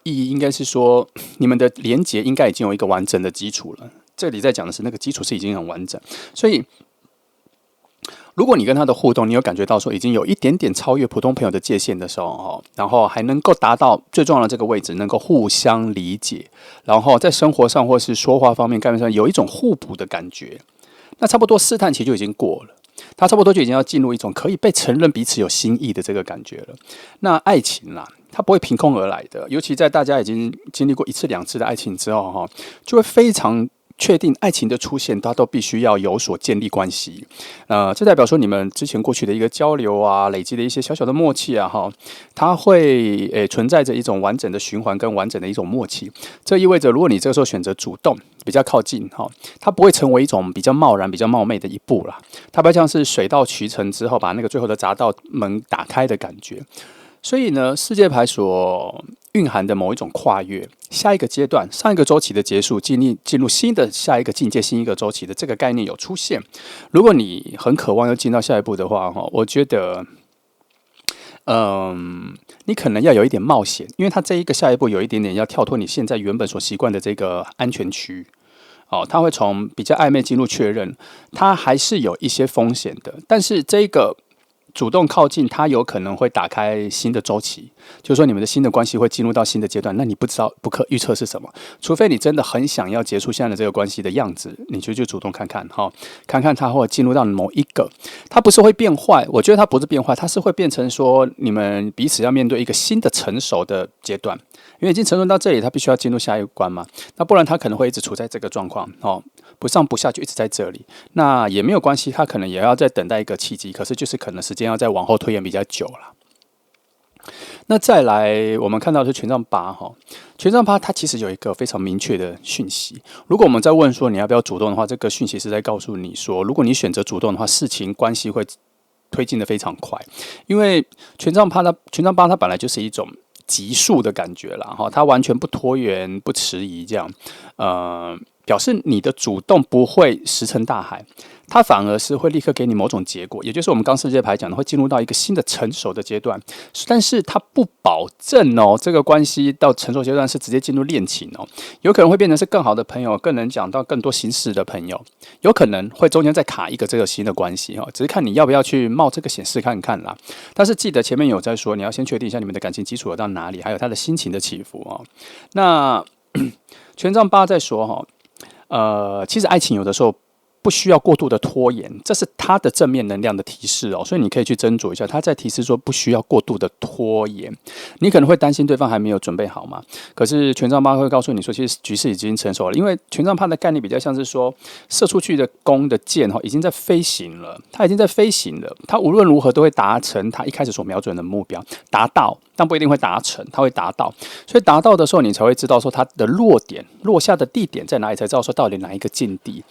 意义应该是说，你们的连结应该已经有一个完整的基础了。这里在讲的是那个基础是已经很完整，所以如果你跟他的互动，你有感觉到说已经有一点点超越普通朋友的界限的时候，然后还能够达到最重要的这个位置，能够互相理解，然后在生活上或是说话方面、概念上有一种互补的感觉，那差不多试探期就已经过了。他差不多就已经要进入一种可以被承认彼此有心意的这个感觉了。那爱情啦，它不会凭空而来的，尤其在大家已经经历过1次2次的爱情之后，就会非常确定爱情的出现，它都必须要有所建立关系。这代表说你们之前过去的一个交流啊，累积的一些小小的默契啊，它会存在着一种完整的循环跟完整的一种默契。这意味着，如果你这个时候选择主动，比较靠近它不会成为一种比较贸然、比较冒昧的一步啦。它比较像是水到渠成之后，把那个最后的闸道门打开的感觉。所以呢，世界牌所蕴含的某一种跨越，下一个阶段、上一个周期的结束，进入新的下一个境界、新一个周期的这个概念有出现。如果你很渴望要进到下一步的话，我觉得，你可能要有一点冒险，因为它这一个下一步有一点点要跳脱你现在原本所习惯的这个安全区。它会从比较暧昧进入确认，它还是有一些风险的。但是这个主动靠近，它有可能会打开新的周期，就是说你们的新的关系会进入到新的阶段。那你不知道不可预测是什么，除非你真的很想要结束现在的这个关系的样子，你就去主动看看哈，看看它会进入到某一个，它不是会变坏，我觉得它不是变坏，它是会变成说你们彼此要面对一个新的成熟的阶段，因为已经成熟到这里，它必须要进入下一关嘛，那不然它可能会一直处在这个状况哦。不上不下就一直在这里，那也没有关系，他可能也要再等待一个契机，可是就是可能时间要再往后推延比较久了。那再来，我们看到的是权杖八哈，权杖八它其实有一个非常明确的讯息。如果我们在问说你要不要主动的话，这个讯息是在告诉你说，如果你选择主动的话，事情关系会推进的非常快，因为权杖八它本来就是一种急速的感觉啦，哈，它完全不拖延、不迟疑，这样，表示你的主动不会石沉大海，它反而是会立刻给你某种结果，也就是我们刚世界牌讲的，会进入到一个新的成熟的阶段，但是它不保证哦，这个关系到成熟阶段是直接进入恋情哦，有可能会变成是更好的朋友，更能讲到更多形式的朋友，有可能会中间再卡一个这个新的关系哦，只是看你要不要去冒这个险试看看啦。但是记得前面有在说，你要先确定一下你们的感情基础有到哪里，还有他的心情的起伏哦。那权杖八在说哈。其实爱情有的时候不需要过度的拖延，这是它的正面能量的提示哦，所以你可以去斟酌一下，它在提示说不需要过度的拖延。你可能会担心对方还没有准备好嘛，可是权杖八会告诉你说，其实局势已经成熟了，因为权杖八的概念比较像是说，射出去的弓的箭已经在飞行了，它已经在飞行了，它无论如何都会达成它一开始所瞄准的目标，达到，但不一定会达成，它会达到，所以达到的时候，你才会知道说它的落点、落下的地点在哪里，才知道说到底哪一个境地。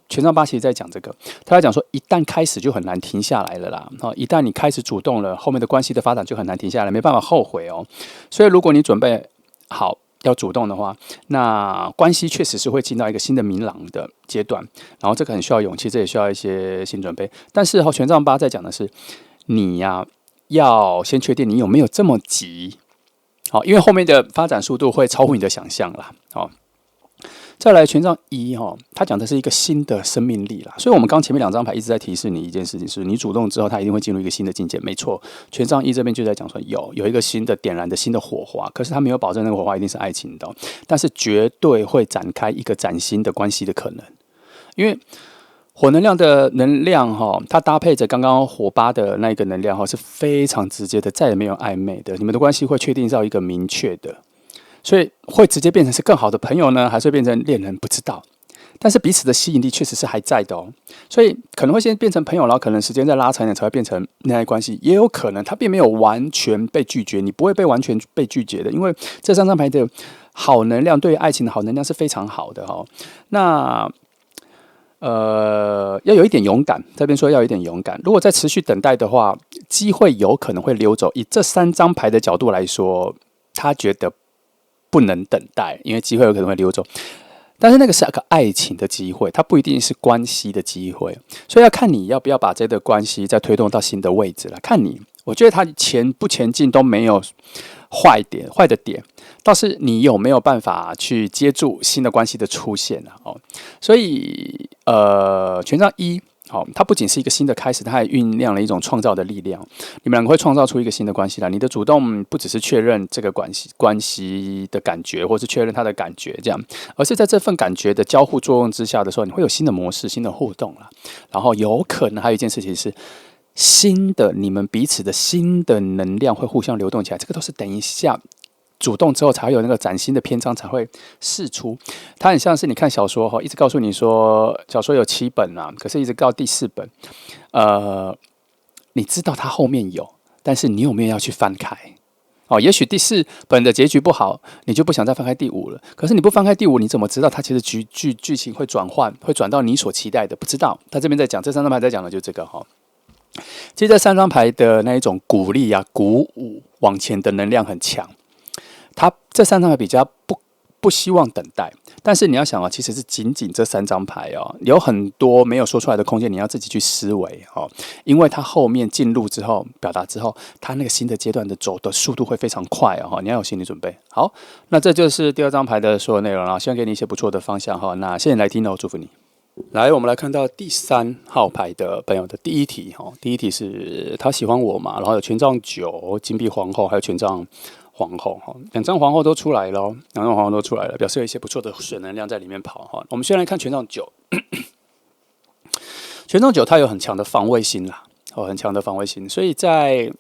权杖八其实在讲这个，他在讲说，一旦开始就很难停下来了啦。一旦你开始主动了，后面的关系的发展就很难停下来，没办法后悔哦。所以如果你准备好要主动的话，那关系确实是会进到一个新的明朗的阶段。然后这个很需要勇气，这也需要一些新准备。但是权杖八在讲的是，你呀要先确定你有没有这么急。好，因为后面的发展速度会超乎你的想象啦。好。再来权杖一它讲的是一个新的生命力啦，所以我们刚前面两张牌一直在提示你一件事情，是你主动之后，它一定会进入一个新的境界，没错。权杖一这边就在讲说有一个新的点燃的新的火花，可是它没有保证那个火花一定是爱情的，但是绝对会展开一个崭新的关系的可能，因为火能量的能量它搭配着刚刚火八的那个能量是非常直接的，再也没有暧昧的，你们的关系会确定到一个明确的。所以会直接变成是更好的朋友呢，还是会变成恋人？不知道。但是彼此的吸引力确实是还在的哦，所以可能会先变成朋友，然后可能时间再拉长一点才会变成恋爱关系，也有可能他并没有完全被拒绝，你不会被完全被拒绝的，因为这三张牌的好能量对于爱情的好能量是非常好的哦。那要有一点勇敢，这边说要有一点勇敢。如果再持续等待的话，机会有可能会溜走。以这三张牌的角度来说，他觉得不能等待，因为机会有可能会溜走。但是那个是个爱情的机会，它不一定是关系的机会，所以要看你要不要把这个关系再推动到新的位置了。看你，我觉得它前不前进都没有坏的点，倒是你有没有办法去接住新的关系的出现哦。所以权杖一。它不仅是一个新的开始，它还酝酿了一种创造的力量。你们两个会创造出一个新的关系来。你的主动不只是确认这个关系的感觉，或是确认他的感觉这样，而是在这份感觉的交互作用之下的时候，你会有新的模式、新的互动啦。然后有可能还有一件事情是，新的你们彼此的新的能量会互相流动起来。这个都是等一下主动之后才会有那个崭新的篇章才会释出，它很像是你看小说一直告诉你说小说有7本啊，可是一直到第4本，你知道它后面有，但是你有没有要去翻开？也许第4本的结局不好，你就不想再翻开第5了。可是你不翻开第5，你怎么知道它其实剧情会转换，会转到你所期待的？不知道。他这边在讲，这3张牌在讲的就是这个其实这3张牌的那一种鼓励啊、鼓舞往前的能量很强。他这3张牌比较不希望等待，但是你要想其实是仅这3张牌有很多没有说出来的空间，你要自己去思维因为他后面进入之后，表达之后，他那个新的阶段的走的速度会非常快你要有心理准备。好，那这就是第2张牌的所有内容了，希望给你一些不错的方向那现在来听祝福你。来，我们来看到第3号牌的朋友的第一题哈。第一题是他喜欢我嘛，然后有权杖9、金币皇后，还有权杖皇后哈，两张皇后都出来了哦，两张皇后都出来了，表示有一些不错的水能量在里面跑哈。我们先来看权杖9，权杖9它有很强的防卫心啦，很强的防卫心，所以在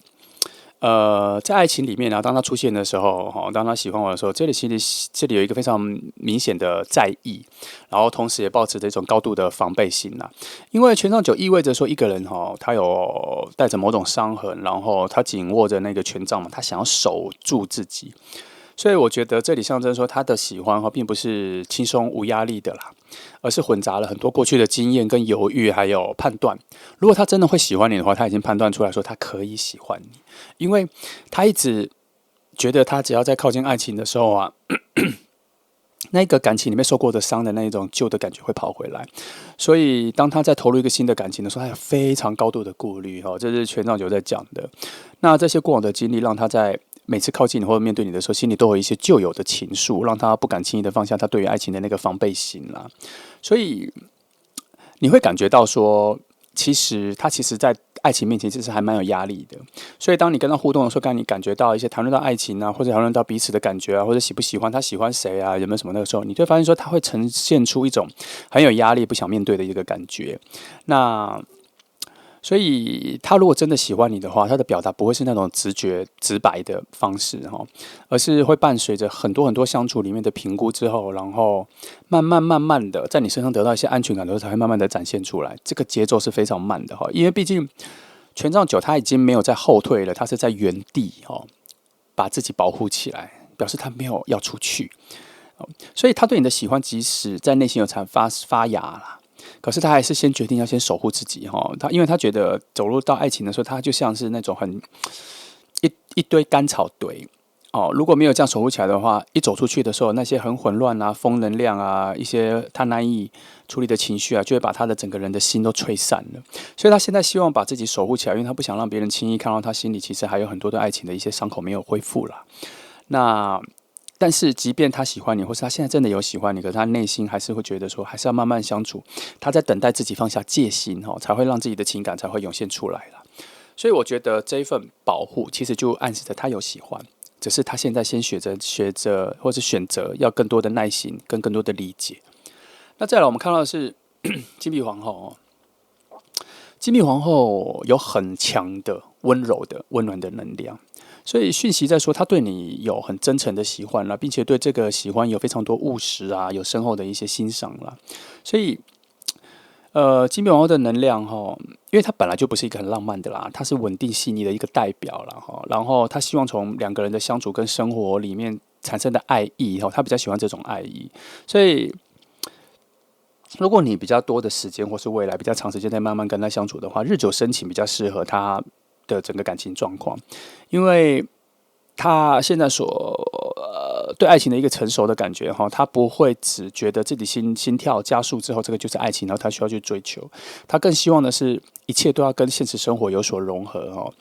爱情里面呢，当他出现的时候，当他喜欢我的时候，这里有一个非常明显的在意，然后同时也保持着一种高度的防备心啦。因为权杖9意味着说，一个人他有带着某种伤痕，然后他紧握着那个权杖嘛，他想要守住自己。所以我觉得这里象征说他的喜欢并不是轻松无压力的啦，而是混杂了很多过去的经验跟犹豫还有判断。如果他真的会喜欢你的话，他已经判断出来说他可以喜欢你，因为他一直觉得他只要在靠近爱情的时候啊，那个感情里面受过的伤的那一种旧的感觉会跑回来，所以当他在投入一个新的感情的时候，他有非常高度的顾虑这是权杖9在讲的。那这些过往的经历让他在每次靠近你或者面对你的时候，心里都有一些旧有的情愫，让他不敢轻易的放下他对于爱情的那个防备心啦。所以你会感觉到说，其实在爱情面前其实还蛮有压力的。所以当你跟他互动的时候，当你感觉到一些谈论到爱情啊，或者谈论到彼此的感觉啊，或者喜不喜欢他喜欢谁啊，有没有什么那个时候，你就会发现说他会呈现出一种很有压力、不想面对的一个感觉。那所以他如果真的喜欢你的话，他的表达不会是那种直觉直白的方式而是会伴随着很多很多相处里面的评估之后，然后慢慢的在你身上得到一些安全感的时候，才会慢慢的展现出来。这个节奏是非常慢的因为毕竟权杖9他已经没有在后退了，他是在原地把自己保护起来，表示他没有要出去。所以他对你的喜欢，即使在内心有发芽啦，可是他还是先决定要先守护自己因为他觉得走入到爱情的时候，他就像是那种很一堆干草堆如果没有这样守护起来的话，一走出去的时候，那些很混乱啊、风能量啊、一些他难以处理的情绪啊，就会把他的整个人的心都吹散了。所以他现在希望把自己守护起来，因为他不想让别人轻易看到他心里其实还有很多对爱情的一些伤口没有恢复了。但是，即便他喜欢你，或是他现在真的有喜欢你，可是他内心还是会觉得说，还是要慢慢相处。他在等待自己放下戒心才会让自己的情感才会涌现出来了。所以，我觉得这一份保护，其实就暗示着他有喜欢，只是他现在先学着，或者选择要更多的耐心跟更多的理解。那再来，我们看到的是金币皇后金币皇后有很强的温柔的温暖的能量。所以讯息在说，他对你有很真诚的喜欢啦，并且对这个喜欢有非常多务实啊，有深厚的一些欣赏啦。所以，金币皇后的能量因为它本来就不是一个很浪漫的啦，它是稳定细腻的一个代表啦然后他希望从两个人的相处跟生活里面产生的爱意他比较喜欢这种爱意。所以，如果你比较多的时间或是未来比较长时间在慢慢跟他相处的话，日久生情比较适合他的整个感情状况，因为他现在对爱情的一个成熟的感觉他不会只觉得自己心跳加速之后这个就是爱情，然后他需要去追求，他更希望的是一切都要跟现实生活有所融合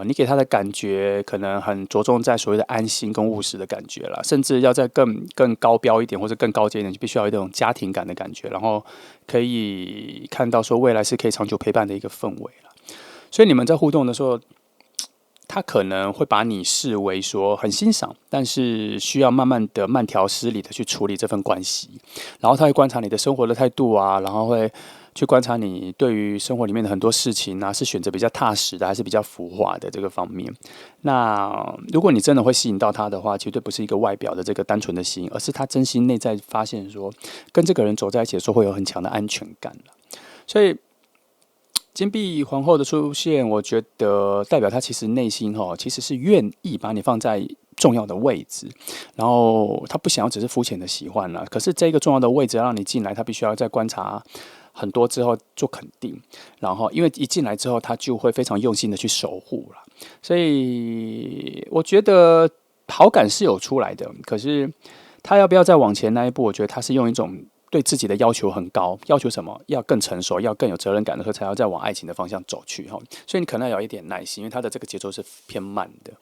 你给他的感觉可能很着重在所谓的安心跟务实的感觉啦，甚至要再更高标一点或者更高阶一点，就必须要有一种家庭感的感觉，然后可以看到说未来是可以长久陪伴的一个氛围啦。所以你们在互动的时候，他可能会把你视为说很欣赏，但是需要慢慢的慢条斯理的去处理这份关系。然后他会观察你的生活的态度啊，然后会去观察你对于生活里面的很多事情啊，是选择比较踏实的，还是比较浮华的这个方面。那如果你真的会吸引到他的话，绝对不是一个外表的这个单纯的吸引，而是他真心内在发现说，跟这个人走在一起的时候会有很强的安全感。所以金币皇后的出现，我觉得代表她其实内心其实是愿意把你放在重要的位置，然后她不想要只是肤浅的喜欢了。可是这个重要的位置要让你进来，她必须要再观察很多之后做肯定，然后因为一进来之后，她就会非常用心的去守护了。所以我觉得好感是有出来的，可是她要不要再往前那一步？我觉得她是用一种对自己的要求很高，要求什么？要更成熟，要更有责任感的时候，才要再往爱情的方向走去所以你可能要有一点耐心，因为他的这个节奏是偏慢的。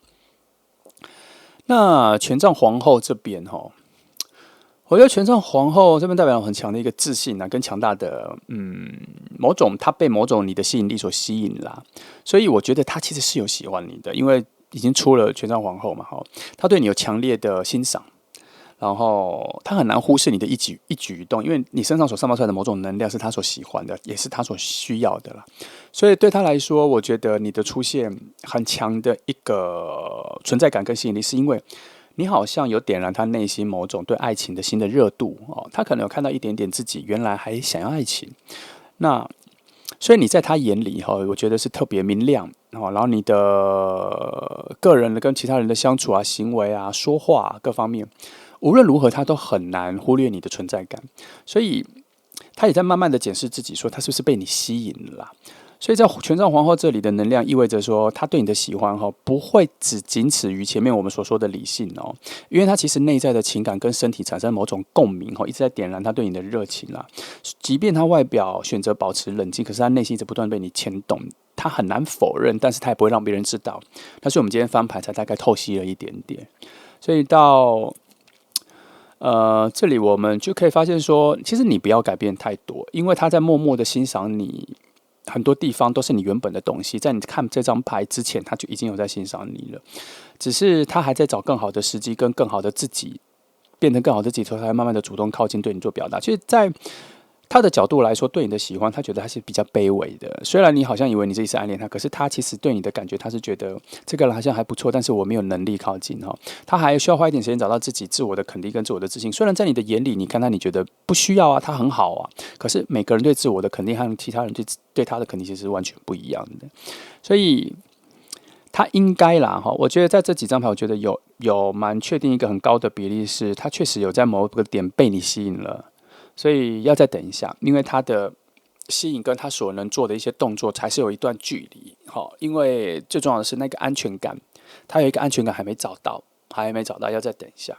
那权杖皇后这边我觉得权杖皇后这边代表很强的一个自信跟强大的某种他被某种你的吸引力所吸引啦，所以我觉得他其实是有喜欢你的，因为已经出了权杖皇后嘛，他对你有强烈的欣赏。然后他很难忽视你的一举一动，因为你身上所散发出来的某种能量是他所喜欢的，也是他所需要的啦。所以对他来说，我觉得你的出现很强的一个存在感跟吸引力，是因为你好像有点燃他内心某种对爱情的新的热度哦。他可能有看到一点点自己原来还想要爱情，那所以你在他眼里我觉得是特别明亮哦。然后你的个人的跟其他人的相处啊、行为啊、说话各方面。无论如何，他都很难忽略你的存在感，所以他也在慢慢的检视自己，说他是不是被你吸引了啦。所以在权杖皇后这里的能量意味着说，他对你的喜欢不会只仅此于前面我们所说的理性哦，因为他其实内在的情感跟身体产生某种共鸣一直在点燃他对你的热情啦。即便他外表选择保持冷静，可是他内心一直不断被你牵动，他很难否认，但是他也不会让别人知道。但是我们今天翻牌才大概透析了一点点，所以到。这里我们就可以发现说，其实你不要改变太多，因为他在默默的欣赏你，很多地方都是你原本的东西，在你看这张牌之前，他就已经有在欣赏你了，只是他还在找更好的时机跟更好的自己，变成更好的自己之后，他会慢慢的主动靠近对你做表达。其实，在他的角度来说，对你的喜欢，他觉得他是比较卑微的。虽然你好像以为你自己是暗恋他，可是他其实对你的感觉，他是觉得这个人好像还不错，但是我没有能力靠近他还需要花一点时间找到自己自我的肯定跟自我的自信。虽然在你的眼里，你看他你觉得不需要啊，他很好啊，可是每个人对自我的肯定和其他人对他的肯定其实是完全不一样的。所以他应该啦我觉得在这几张牌，我觉得有蛮确定一个很高的比例是，他确实有在某个点被你吸引了。所以要再等一下，因为他的吸引跟他所能做的一些动作，才是有一段距离。因为最重要的是那个安全感，他有一个安全感还没找到，要再等一下。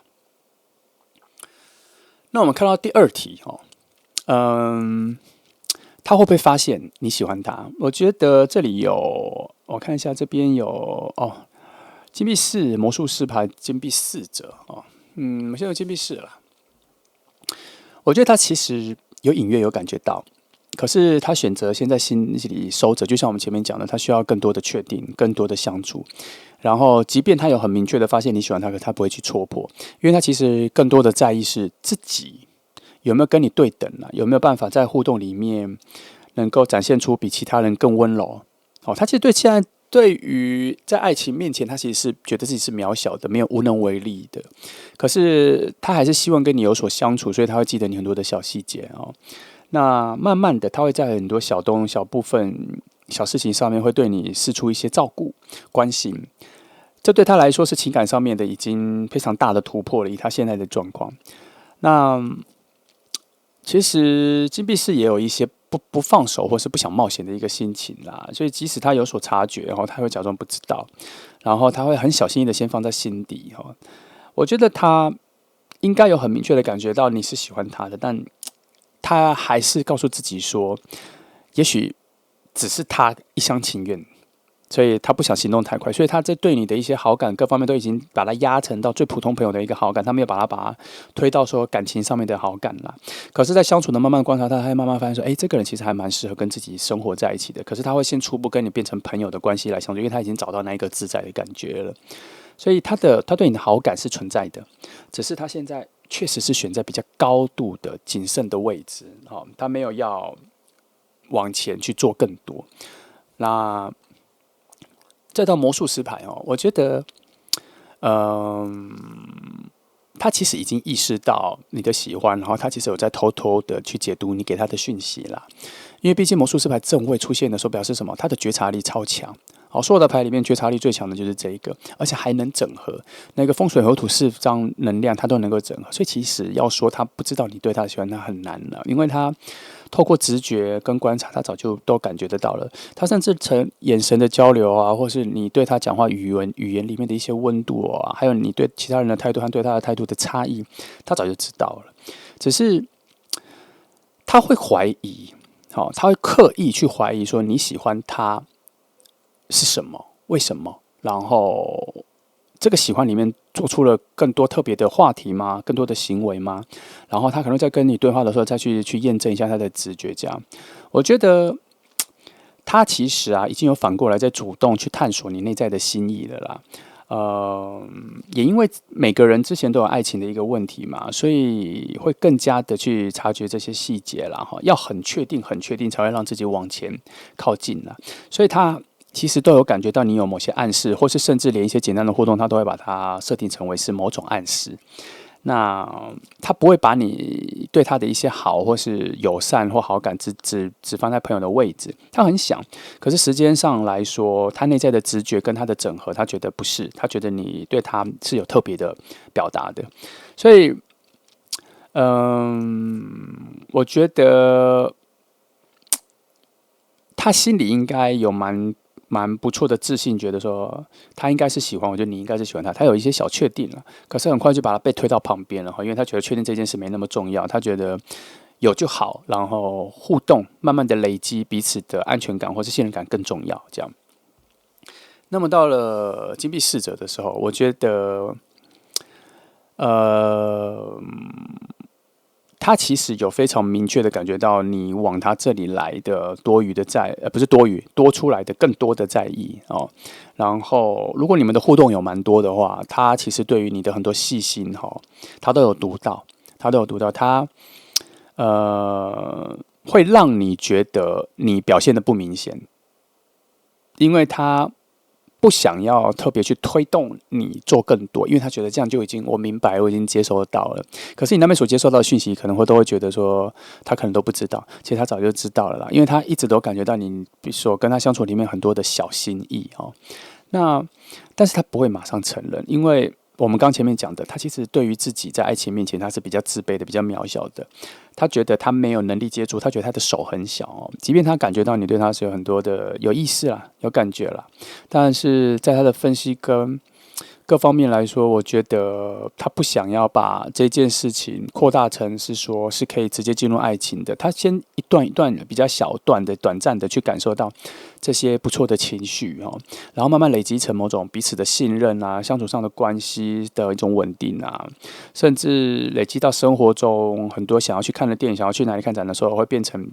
那我们看到第二题他会不会发现你喜欢他？我觉得这里有，我看一下这边有金币四、魔术师牌、金币四者我现在有金币四了。我觉得他其实有隐约有感觉到，可是他选择先在心里收着，就像我们前面讲的，他需要更多的确定，更多的相处。然后，即便他有很明确的发现你喜欢他，可他不会去戳破，因为他其实更多的在意是自己有没有跟你对等有没有办法在互动里面能够展现出比其他人更温柔。他其实对于在爱情面前，他其实是觉得自己是渺小的，没有无能为力的。可是他还是希望跟你有所相处，所以他会记得你很多的小细节那慢慢的，他会在很多小部分、小事情上面，会对你释出一些照顾、关心。这对他来说是情感上面的已经非常大的突破了，以他现在的状况。那其实金币四也有一些不放手或是不想冒险的一个心情啦，所以即使他有所察觉，他会假装不知道，然后他会很小心翼翼的先放在心底我觉得他应该有很明确的感觉到你是喜欢他的，但他还是告诉自己说，也许只是他一厢情愿。所以他不想行动太快，所以他在对你的一些好感各方面都已经把它压成到最普通朋友的一个好感，他没有把它推到说感情上面的好感啦。可是，在相处的慢慢观察他会慢慢发现说，这个人其实还蛮适合跟自己生活在一起的。可是他会先初步跟你变成朋友的关系来相处，因为他已经找到那一个自在的感觉了。所以他对你的好感是存在的，只是他现在确实是选在比较高度的谨慎的位置，他没有要往前去做更多。那再到魔术师牌我觉得，他其实已经意识到你的喜欢，然后他其实有在偷偷的去解读你给他的讯息啦。因为毕竟魔术师牌正位出现的时候，表示什么？他的觉察力超强。所有的牌里面觉察力最强的就是这一个，而且还能整合那个风水河土4张能量，他都能够整合。所以其实要说他不知道你对他的喜欢，他很难了，因为他透过直觉跟观察，他早就都感觉得到了。他甚至从眼神的交流啊，或是你对他讲话语言里面的一些温度啊，还有你对其他人的态度和对他的态度的差异，他早就知道了。只是他会怀疑，他会刻意去怀疑说你喜欢他是什么？为什么？然后这个喜欢里面做出了更多特别的话题吗？更多的行为吗？然后他可能在跟你对话的时候，再去验证一下他的直觉。这样，我觉得他其实已经有反过来在主动去探索你内在的心意了啦。也因为每个人之前都有爱情的一个问题嘛，所以会更加的去察觉这些细节啦。要很确定才会让自己往前靠近啦。所以他其实都有感觉到你有某些暗示，或是甚至连一些简单的互动，他都会把它设定成为是某种暗示。那他不会把你对他的一些好或是友善或好感只放在朋友的位置，他很想，可是时间上来说，他内在的直觉跟他的整合，他觉得不是，他觉得你对他是有特别的表达的，所以，我觉得他心里应该有蛮不错的自信，觉得说他应该是喜欢，我觉得你应该是喜欢他，他有一些小确定了，可是很快就把他被推到旁边了，因为他觉得确定这件事没那么重要，他觉得有就好，然后互动慢慢的累积彼此的安全感或是信任感更重要，这样。那么到了金币侍者的时候，我觉得，他其实有非常明确的感觉到你往他这里来的多余的不是多余，多出来的更多的在意哦。然后，如果你们的互动有蛮多的话，他其实对于你的很多细心他都有读到，他会让你觉得你表现的不明显，因为他不想要特别去推动你做更多，因为他觉得这样就已经我明白，我已经接收到了。可是你那边所接收到的讯息，可能都会觉得说他可能都不知道，其实他早就知道了啦，因为他一直都感觉到你，比如说跟他相处里面很多的小心意但是他不会马上承认，因为我们刚前面讲的，他其实对于自己在爱情面前他是比较自卑的，比较渺小的。他觉得他没有能力接触，他觉得他的手很小即便他感觉到你对他是有很多的有意思啦，有感觉啦，但是在他的分析跟各方面来说，我觉得他不想要把这件事情扩大成是说是可以直接进入爱情的。他先一段一段比较小段的、短暂的去感受到这些不错的情绪然后慢慢累积成某种彼此的信任相处上的关系的一种稳定甚至累积到生活中很多想要去看的电影、想要去哪里看展的时候，会变成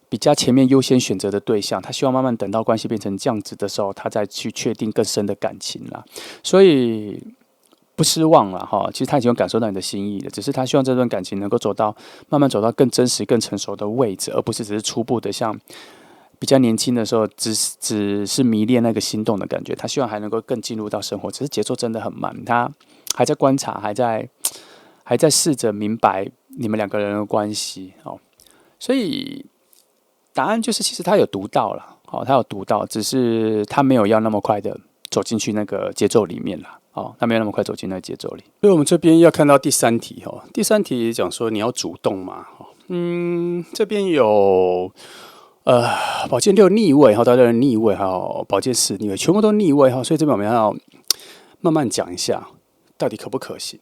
比较前面优先选择的对象，他希望慢慢等到关系变成这样子的时候，他再去确定更深的感情啦。所以不失望啦其实他已经有感受到你的心意了，只是他希望这段感情能够慢慢走到更真实、更成熟的位置，而不是只是初步的像比较年轻的时候只是迷恋那个心动的感觉。他希望还能够更进入到生活，只是节奏真的很慢，他还在观察，还在试着明白你们两个人的关系所以答案就是，其实他有读到了，他有读到，只是他没有要那么快的走进去那个节奏里面了，他没有那么快走进那个节奏里。所以我们这边要看到第三题第三题讲说你要主动嘛，这边有宝剑六逆位大家的逆位，还有宝剑四逆位，全部都逆位所以这边我们要慢慢讲一下，到底可不可行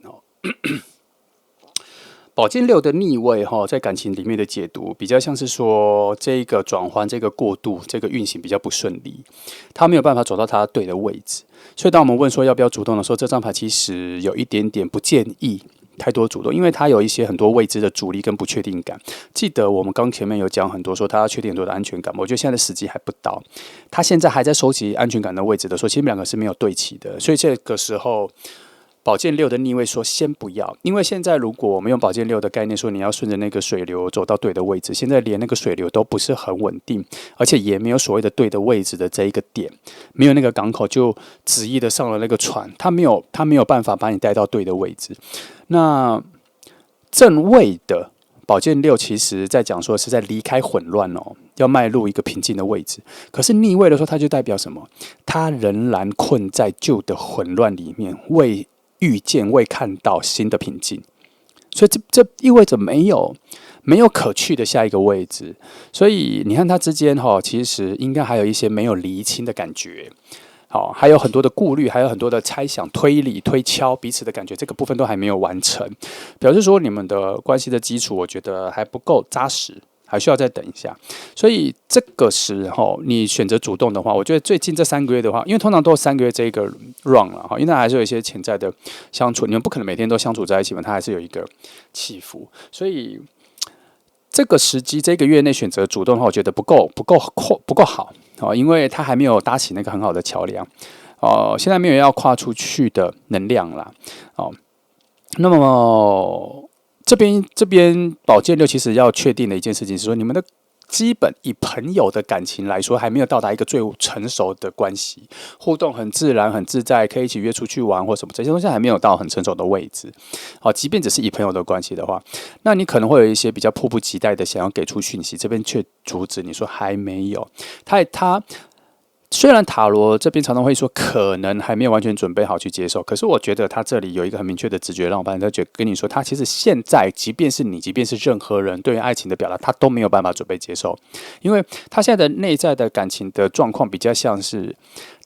宝剑六的逆位在感情里面的解读比较像是说，这个转换、这个过渡、这个运行比较不顺利，他没有办法走到他对的位置。所以当我们问说要不要主动的时候，这张牌其实有一点点不建议太多主动，因为它有一些很多未知的阻力跟不确定感。记得我们刚前面有讲很多说他要确定很多的安全感，我觉得现在的时机还不到，他现在还在收集安全感的位置的时候，其实两个是没有对齐的，所以这个时候。宝剑六的逆位说先不要，因为现在如果我们用宝剑六的概念说你要顺着那个水流走到对的位置，现在连那个水流都不是很稳定，而且也没有所谓的对的位置的这一个点，没有那个港口就旨意的上了那个船，他没有办法把你带到对的位置。那正位的宝剑六其实在讲说是在离开混乱要迈入一个平静的位置。可是逆位的时候，它就代表什么？它仍然困在旧的混乱里面，未看到新的平静，所以这意味着没有可去的下一个位置。所以你看它之间其实应该还有一些没有厘清的感觉。还有很多的顾虑，还有很多的猜想、推理、推敲彼此的感觉，这个部分都还没有完成，表示说你们的关系的基础，我觉得还不够扎实，还需要再等一下。所以这个时候你选择主动的话，我觉得最近这3个月的话，因为通常都是3个月这一个 run 了哈，因为它还是有一些潜在的相处，你们不可能每天都相处在一起嘛，它还是有一个起伏，所以这个时机这个月内选择主动的话，我觉得不够好哦，因为它还没有搭起那个很好的桥梁哦，现在没有要跨出去的能量啦哦，那么这边宝剑六其实要确定的一件事情是说，你们的基本以朋友的感情来说，还没有到达一个最成熟的关系，互动很自然、很自在，可以一起约出去玩或什么，这些东西还没有到很成熟的位置。好，即便只是以朋友的关系的话，那你可能会有一些比较迫不及待的想要给出讯息，这边却阻止你说还没有。他虽然塔罗这边常常会说可能还没有完全准备好去接受，可是我觉得他这里有一个很明确的直觉，让我发现他跟你说，他其实现在即便是你，即便是任何人对于爱情的表达，他都没有办法准备接受，因为他现在的内在的感情的状况比较像是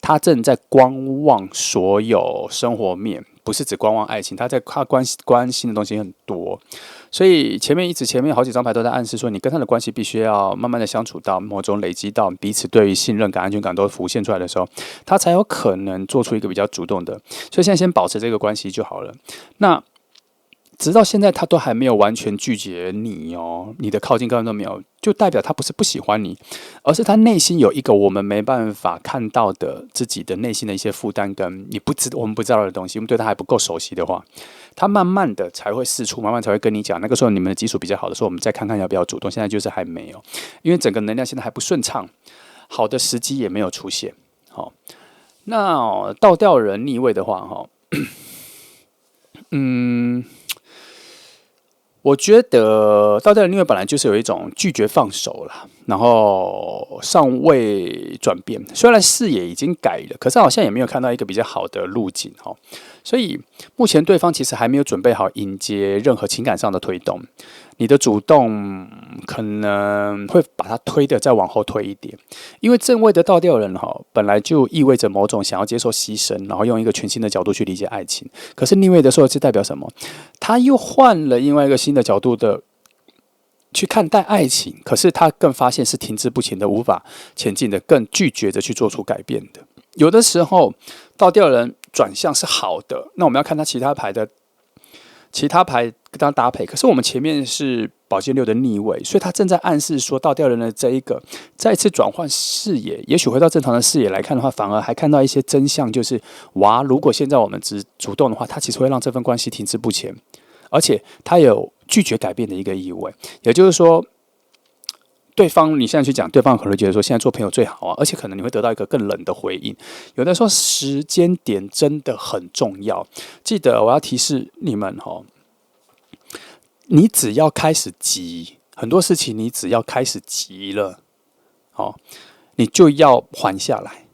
他正在观望所有生活面，不是只观望爱情，他关心的东西很多。所以前面好几张牌都在暗示说，你跟他的关系必须要慢慢的相处到某种累积到彼此对于信任感、安全感都浮现出来的时候，他才有可能做出一个比较主动的。所以现在先保持这个关系就好了。那直到现在他都还没有完全拒绝你哦，你的靠近根本都没有，就代表他不是不喜欢你，而是他内心有一个我们没办法看到的自己的内心的一些负担跟我们不知道的东西，我们对他还不够熟悉的话，他慢慢的才会释出，慢慢才会跟你讲。那个时候你们的基础比较好的时候，我们再看看要不要主动。现在就是还没有，因为整个能量现在还不顺畅，好的时机也没有出现。好，那倒吊人逆位的话，哈，我觉得倒吊人逆位本来就是有一种拒绝放手啦，然后尚未转变。虽然视野已经改了，可是好像也没有看到一个比较好的路径哈。所以目前对方其实还没有准备好迎接任何情感上的推动，你的主动可能会把它推的再往后推一点，因为正位的倒吊人哈，本来就意味着某种想要接受牺牲，然后用一个全新的角度去理解爱情。可是逆位的时候是代表什么？他又换了另外一个新的角度的去看待爱情，可是他更发现是停滞不前的，无法前进的，更拒绝着去做出改变的。有的时候倒吊人转向是好的，那我们要看他其他牌跟他搭配。可是我们前面是宝剑六的逆位，所以他正在暗示说，倒吊人的这一个再次转换视野，也许回到正常的视野来看的话，反而还看到一些真相，就是哇，如果现在我们只主动的话，他其实会让这份关系停滞不前，而且他有拒绝改变的一个意味。也就是说，对方你现在去讲，对方可能会觉得说现在做朋友最好啊，而且可能你会得到一个更冷的回应。有的时候时间点真的很重要，记得我要提示你们哦，你只要开始急，很多事情你只要开始急了，哦，你就要缓下来。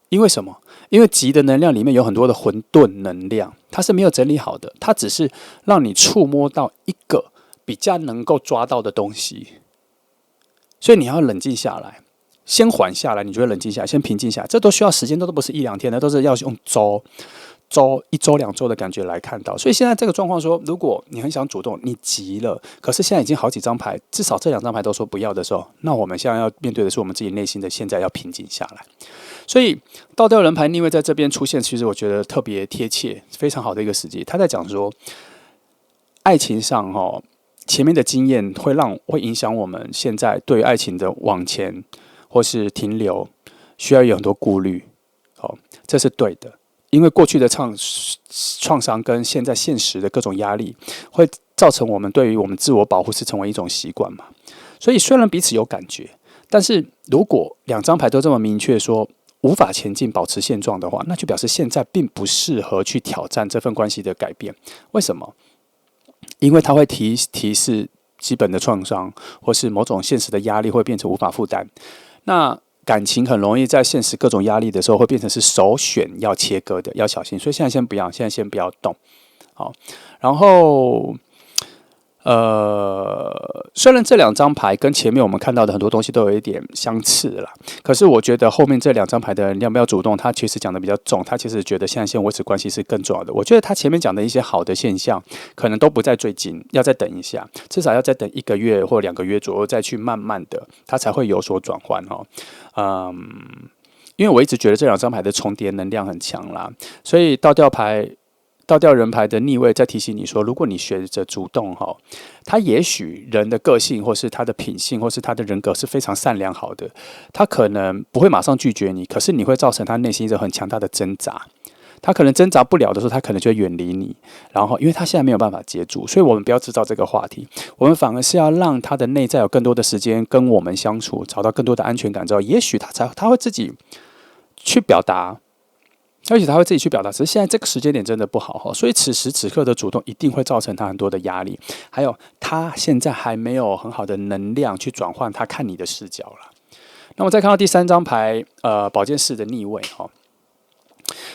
因为什么？因为急的能量里面有很多的混沌能量，它是没有整理好的，它只是让你触摸到一个比较能够抓到的东西。所以你要冷静下来，先缓下来，你就会冷静下来，先平静下来。这都需要时间，都不是1-2天的，都是要用1周2周的感觉来看到。所以现在这个状况说，如果你很想主动，你急了，可是现在已经好几张牌，至少这2张牌都说不要的时候，那我们现在要面对的是我们自己内心的现在要平静下来。所以倒吊人牌逆位在这边出现，其实我觉得特别贴切，非常好的一个时机。他在讲说，爱情上前面的经验会影响我们现在对于爱情的往前或是停留，需要有很多顾虑。这是对的，因为过去的创伤跟现在现实的各种压力，会造成我们对于我们自我保护是成为一种习惯嘛。所以虽然彼此有感觉，但是如果2张牌都这么明确说无法前进、保持现状的话，那就表示现在并不适合去挑战这份关系的改变。为什么？因为它会提示基本的创伤，或是某种现实的压力会变成无法负担。那感情很容易在现实各种压力的时候，会变成是首选要切割的，要小心。所以现在先不要动。好，然后虽然这两张牌跟前面我们看到的很多东西都有一点相似啦，可是我觉得后面这两张牌的要不要主动，他其实讲的比较重，他其实觉得现在先维持关系是更重要的。我觉得他前面讲的一些好的现象，可能都不在最近，要再等一下，至少要再等1个月或2个月左右，再去慢慢的，他才会有所转换哦。因为我一直觉得这两张牌的重叠能量很强啦，所以倒吊人牌的逆位在提醒你说，如果你学着主动哈，他也许人的个性或是他的品性或是他的人格是非常善良好的，他可能不会马上拒绝你，可是你会造成他内心一种很强大的挣扎。他可能挣扎不了的时候，他可能就会远离你。然后，因为他现在没有办法接住，所以我们不要制造这个话题，我们反而是要让他的内在有更多的时间跟我们相处，找到更多的安全感之后，也许他会自己去表达。而且他会自己去表达，只是现在这个时间点真的不好哈，所以此时此刻的主动一定会造成他很多的压力，还有他现在还没有很好的能量去转换他看你的视角了。那我再看到第3张牌，宝剑4的逆位哈。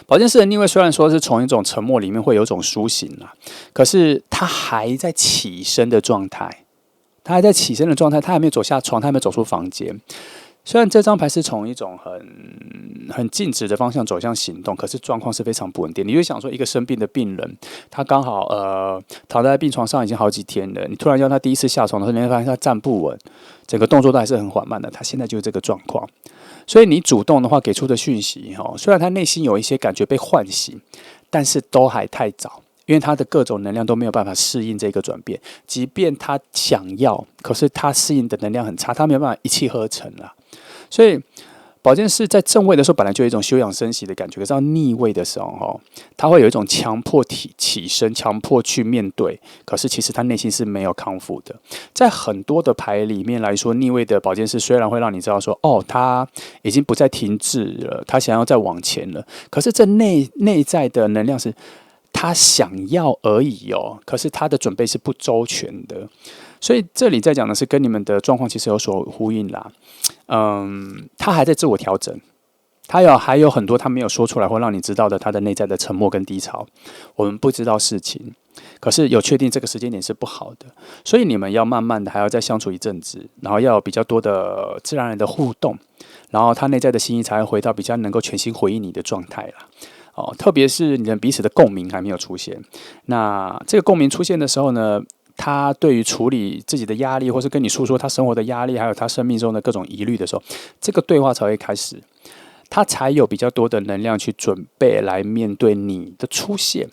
宝剑4的逆位虽然说是从一种沉默里面会有一种苏醒啦，可是他还在起身的状态，他还没有走下床，他还没有走出房间。虽然这张牌是从一种很静止的方向走向行动，可是状况是非常不稳定。你就想说，一个生病的病人，他刚好躺在病床上已经好几天了，你突然让他第一次下床的时候，你会发现他站不稳，整个动作都还是很缓慢的。他现在就是这个状况，所以你主动的话给出的讯息，虽然他内心有一些感觉被唤醒，但是都还太早。因为他的各种能量都没有办法适应这个转变，即便他想要，可是他适应的能量很差，他没有办法一气呵成啦。所以宝剑4在正位的时候本来就有一种休养生息的感觉，可是到逆位的时候，他会有一种强迫起身，强迫去面对，可是其实他内心是没有康复的。在很多的牌里面来说，逆位的宝剑4虽然会让你知道说，他已经不再停滞了，他想要再往前了，可是这内在的能量是他想要而已哦，可是他的准备是不周全的，所以这里在讲的是跟你们的状况其实有所呼应啦。他还在自我调整，还有很多他没有说出来或让你知道的，他的内在的沉默跟低潮，我们不知道事情，可是有确定这个时间点是不好的，所以你们要慢慢的还要再相处一阵子，然后要有比较多的自然而然的互动，然后他内在的心意才会回到比较能够全心回应你的状态啦。特别是你们彼此的共鸣还没有出现，那这个共鸣出现的时候呢，他对于处理自己的压力，或是跟你诉说他生活的压力，还有他生命中的各种疑虑的时候，这个对话才会开始，他才有比较多的能量去准备来面对你的出现。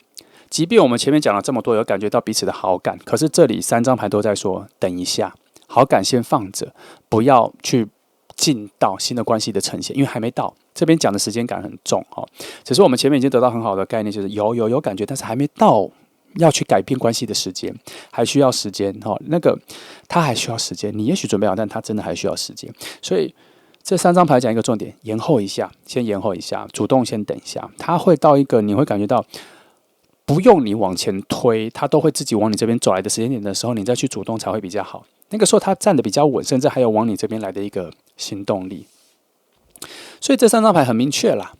即便我们前面讲了这么多，有感觉到彼此的好感，可是这里3张牌都在说等一下，好感先放着，不要去进到新的关系的呈现，因为还没到。这边讲的时间感很重哈，只是我们前面已经得到很好的概念，就是有感觉，但是还没到要去改变关系的时间，还需要时间哈。那个他还需要时间，你也许准备好，但他真的还需要时间。所以这3张牌讲一个重点，延后一下，先延后一下，主动先等一下，他会到一个你会感觉到不用你往前推，他都会自己往你这边走来的时间点的时候，你再去主动才会比较好。那个时候他站得比较稳，甚至还有往你这边来的一个行动力。所以这3张牌很明确啦，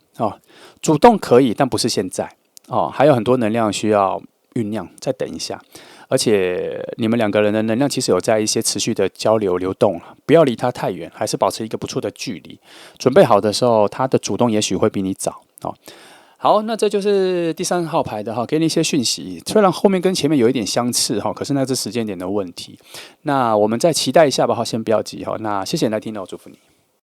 主动可以，但不是现在还有很多能量需要酝酿，再等一下。而且你们2个人的能量其实有在一些持续的交流流动，不要离他太远，还是保持一个不错的距离。准备好的时候，他的主动也许会比你早。好，那这就是第3号牌的给你一些讯息，虽然后面跟前面有一点相似可是那是时间点的问题。那我们再期待一下吧，先不要急那谢谢你来听，我祝福你。